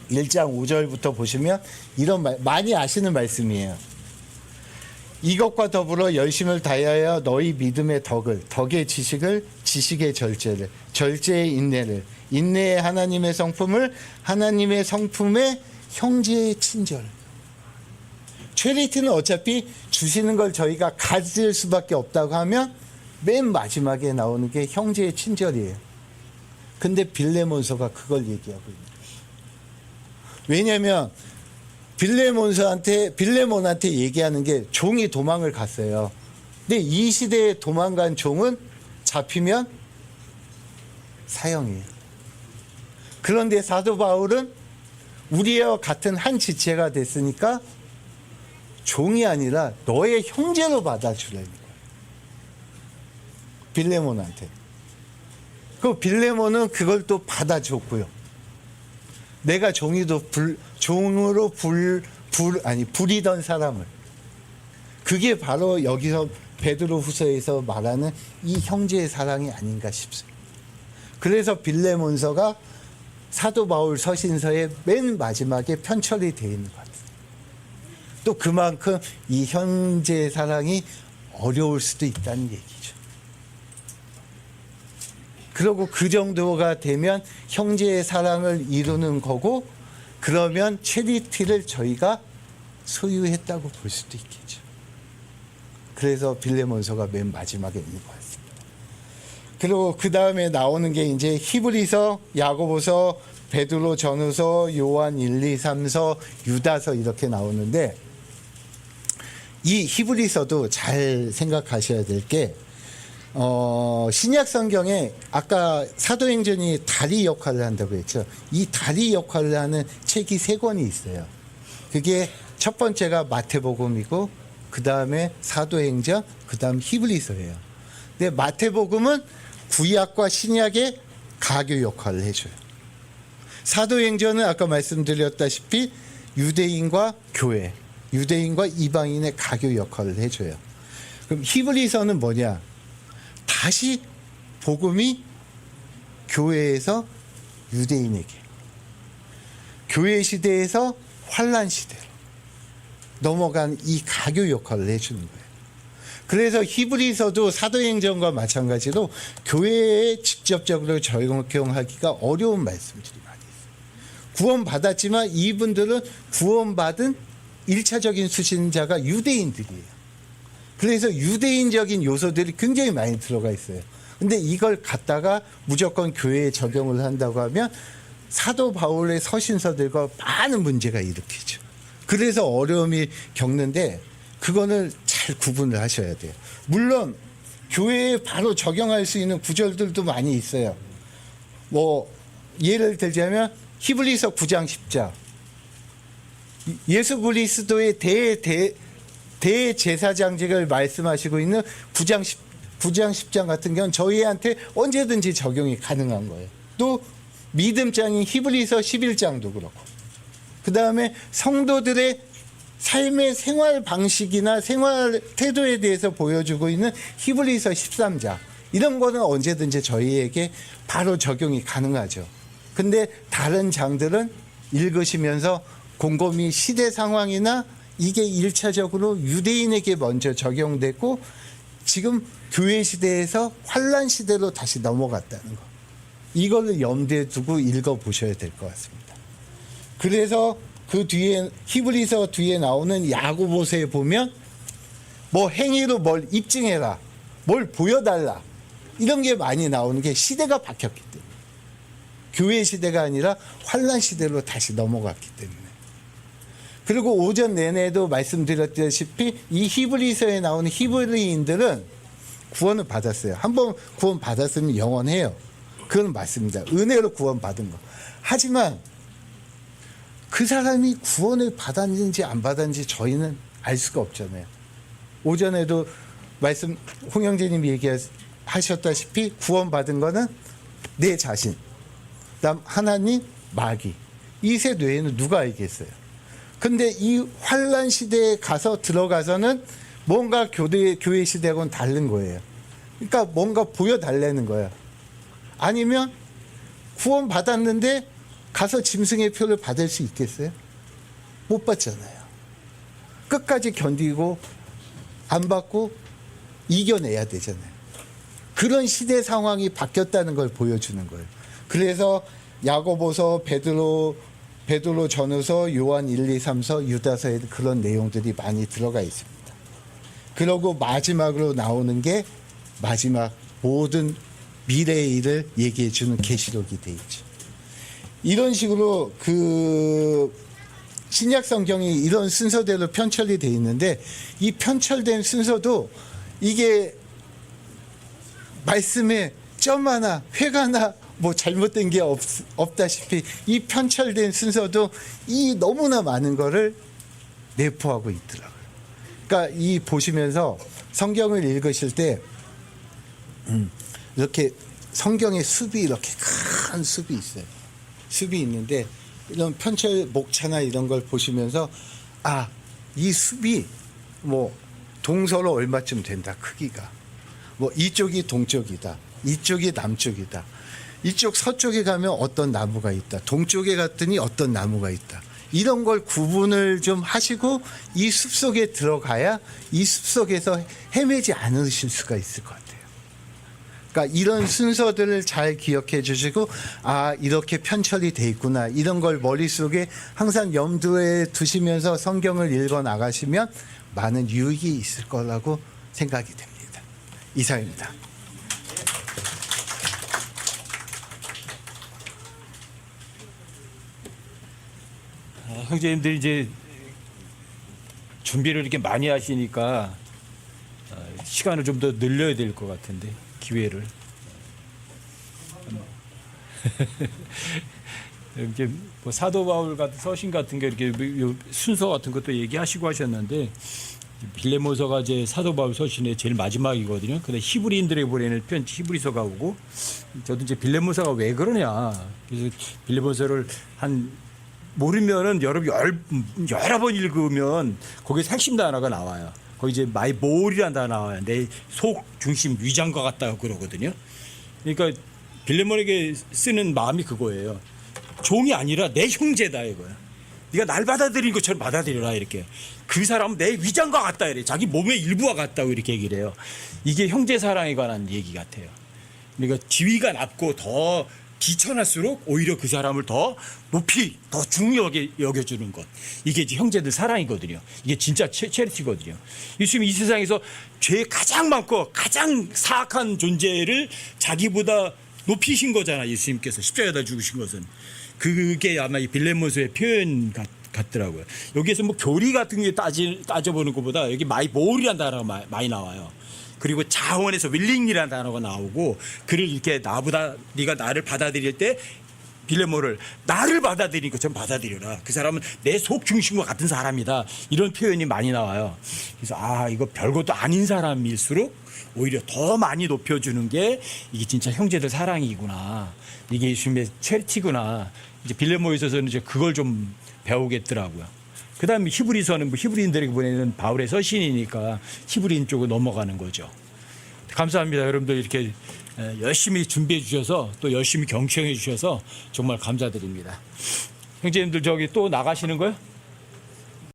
S5: 1장 5절부터 보시면 이런 많이 아시는 말씀이에요. 이것과 더불어 열심을 다하여 너희 믿음의 덕의 지식을, 지식의 절제를, 절제의 인내를, 인내의 하나님의 성품을, 하나님의 성품의 형제의 친절. 체리티는 어차피 주시는 걸 저희가 가질 수밖에 없다고 하면 맨 마지막에 나오는 게 형제의 친절이에요. 근데 빌레몬서가 그걸 얘기하고 있는 거예요. 왜냐하면 빌레몬한테 얘기하는 게 종이 도망을 갔어요. 근데 이 시대에 도망간 종은 잡히면 사형이에요. 그런데 사도 바울은 우리와 같은 한 지체가 됐으니까 종이 아니라 너의 형제로 받아주라는 거예요. 빌레몬한테. 그 빌레몬은 그걸 또 받아줬고요. 내가 종으로 부리던 사람을. 그게 바로 여기서 베드로후서에서 말하는 이 형제의 사랑이 아닌가 싶습니다. 그래서 빌레몬서가 사도 바울 서신서의 맨 마지막에 편철이 되어 있는 것 같아요. 또 그만큼 이 형제의 사랑이 어려울 수도 있다는 얘기죠. 그리고 그 정도가 되면 형제의 사랑을 이루는 거고, 그러면 체리티를 저희가 소유했다고 볼 수도 있겠죠. 그래서 빌레몬서가 맨 마지막에 있는 것 같습니다. 그리고 그 다음에 나오는 게 이제 히브리서, 야고보서, 베드로 전후서, 요한 1, 2, 3서, 유다서 이렇게 나오는데, 이 히브리서도 잘 생각하셔야 될 게, 신약 성경에 아까 사도행전이 다리 역할을 한다고 했죠. 이 다리 역할을 하는 책이 3권이 있어요. 그게 첫 번째가 마태복음이고, 그 다음에 사도행전, 그 다음 히브리서예요. 근데 마태복음은 구약과 신약의 가교 역할을 해줘요. 사도행전은 아까 말씀드렸다시피 유대인과 교회, 유대인과 이방인의 가교 역할을 해줘요. 그럼 히브리서는 뭐냐? 다시 복음이 교회에서 유대인에게, 교회 시대에서 환란 시대로 넘어간 이 가교 역할을 해주는 거예요. 그래서 히브리서도 사도행전과 마찬가지로 교회에 직접적으로 적용하기가 어려운 말씀들이 많이 있어요. 구원받았지만 이분들은 구원받은 1차적인 수신자가 유대인들이에요. 그래서 유대인적인 요소들이 굉장히 많이 들어가 있어요. 근데 이걸 갖다가 무조건 교회에 적용을 한다고 하면 사도 바울의 서신서들과 많은 문제가 일으키죠. 그래서 어려움이 겪는데 그거는 잘 구분을 하셔야 돼요. 물론 교회에 바로 적용할 수 있는 구절들도 많이 있어요. 뭐 예를 들자면 히브리서 9장 10장, 예수 그리스도의 대제사장직을 말씀하시고 있는 9장 10장 같은 경우는 저희한테 언제든지 적용이 가능한 거예요. 또 믿음장인 히브리서 11장도 그렇고, 그 다음에 성도들의 삶의 생활 방식이나 생활 태도에 대해서 보여주고 있는 히브리서 13장, 이런 거는 언제든지 저희에게 바로 적용이 가능하죠. 근데 다른 장들은 읽으시면서 곰곰이 시대 상황이나 이게 1차적으로 유대인에게 먼저 적용됐고 지금 교회 시대에서 환란 시대로 다시 넘어갔다는 거, 이거를 염두에 두고 읽어보셔야 될 것 같습니다. 그래서 그 뒤에 히브리서 뒤에 나오는 야고보서에 보면 뭐 행위로 뭘 입증해라, 뭘 보여달라, 이런 게 많이 나오는 게 시대가 바뀌었기 때문에, 교회 시대가 아니라 환란 시대로 다시 넘어갔기 때문에. 그리고 오전 내내도 말씀드렸다시피 이 히브리서에 나오는 히브리인들은 구원을 받았어요. 한번 구원 받았으면 영원해요. 그건 맞습니다. 은혜로 구원 받은 거. 하지만 그 사람이 구원을 받았는지 안 받았는지 저희는 알 수가 없잖아요. 오전에도 말씀 홍영재님이 얘기하셨다시피 구원받은 거는 내 자신, 그다음 하나님, 마귀, 이 셋 외에는 누가 알겠어요. 근데 이 환란 시대에 가서 들어가서는 뭔가 교회 시대하고는 다른 거예요. 그러니까 뭔가 보여달라는 거예요. 아니면 구원 받았는데 가서 짐승의 표를 받을 수 있겠어요? 못 받잖아요. 끝까지 견디고 안 받고 이겨내야 되잖아요. 그런 시대 상황이 바뀌었다는 걸 보여주는 거예요. 그래서 야고보서, 베드로 전후서, 요한 1, 2, 3서, 유다서에 그런 내용들이 많이 들어가 있습니다. 그리고 마지막으로 나오는 게 마지막 모든 미래의 일을 얘기해 주는 계시록이 돼 있죠. 이런 식으로 그 신약 성경이 이런 순서대로 편철이 돼 있는데 이 편철된 순서도 이게 말씀에 점 하나, 획 하나 뭐 잘못된 게 없다시피 이 편철된 순서도 이 너무나 많은 거를 내포하고 있더라고요. 그러니까 이 보시면서 성경을 읽으실 때 이렇게 성경의 숲이 이렇게 큰 숲이 있어요. 숲이 있는데 이런 편철 목차나 이런 걸 보시면서 아, 이 숲이 뭐 동서로 얼마쯤 된다, 크기가. 뭐 이쪽이 동쪽이다, 이쪽이 남쪽이다, 이쪽 서쪽에 가면 어떤 나무가 있다, 동쪽에 갔더니 어떤 나무가 있다, 이런 걸 구분을 좀 하시고 이 숲속에 들어가야 이 숲속에서 헤매지 않으실 수가 있을 것 같아요. 그러니까 이런 순서들을 잘 기억해 주시고 아, 이렇게 편철이 돼 있구나, 이런 걸 머릿속에 항상 염두에 두시면서 성경을 읽어 나가시면 많은 유익이 있을 거라고 생각이 됩니다. 이상입니다.
S1: 형제님들이 이제 준비를 이렇게 많이 하시니까 시간을 좀 더 늘려야 될 것 같은데, 기회를. 이렇게 뭐 사도 바울 같은 서신 같은 게 이렇게 순서 같은 것도 얘기하시고 하셨는데 빌레모서가 이제 사도 바울 서신의 제일 마지막이거든요. 근데 히브리인들에게 보내는 편지 히브리서가 오고 저도 이제 빌레모서가 왜 그러냐. 그래서 빌레모서를 한 모르면은 여러 번 읽으면 거기에 핵심 단어가 나와요. 거기 이제 마이 몰이라는 단어 나와요. 내 속 중심 위장과 같다고 그러거든요. 그러니까 빌레몬에게 쓰는 마음이 그거예요. 종이 아니라 내 형제다 이거야. 네가 날 받아들인 것처럼 받아들여라 이렇게. 그 사람은 내 위장과 같다 이래. 자기 몸의 일부와 같다고 이렇게 얘기를 해요. 이게 형제 사랑에 관한 얘기 같아요. 그러니까 지위가 낮고 더 비천할수록 오히려 그 사람을 더 높이 더 중요하게 여겨주는 것. 이게 이제 형제들 사랑이거든요. 이게 진짜 체리티거든요. 예수님이 이 세상에서 죄 가장 많고 가장 사악한 존재를 자기보다 높이신 거잖아. 예수님께서 십자가에다 죽으신 것은. 그게 아마 이 빌레몬서의 표현 같더라고요. 여기에서 뭐 교리 같은 게 따져보는 것보다 여기 마이 몰이라는 단어가 많이 나와요. 그리고 자원에서 윌링이라는 단어가 나오고 그를 이렇게 네가 나를 받아들일 때 빌레몬을 나를 받아들인 것처럼 받아들여라. 그 사람은 내 속 중심과 같은 사람이다. 이런 표현이 많이 나와요. 그래서 이거 별것도 아닌 사람일수록 오히려 더 많이 높여주는 게 이게 진짜 형제들 사랑이구나. 이게 예수님의 체리티구나. 이제 빌레몬에 있어서는 이제 그걸 좀 배우겠더라고요. 그 다음에 히브리서는 뭐 히브리인들에게 보내는 바울의 서신이니까 히브리인 쪽으로 넘어가는 거죠. 감사합니다. 여러분들 이렇게 열심히 준비해 주셔서 또 열심히 경청해 주셔서 정말 감사드립니다. 형제님들 저기 또 나가시는 거요?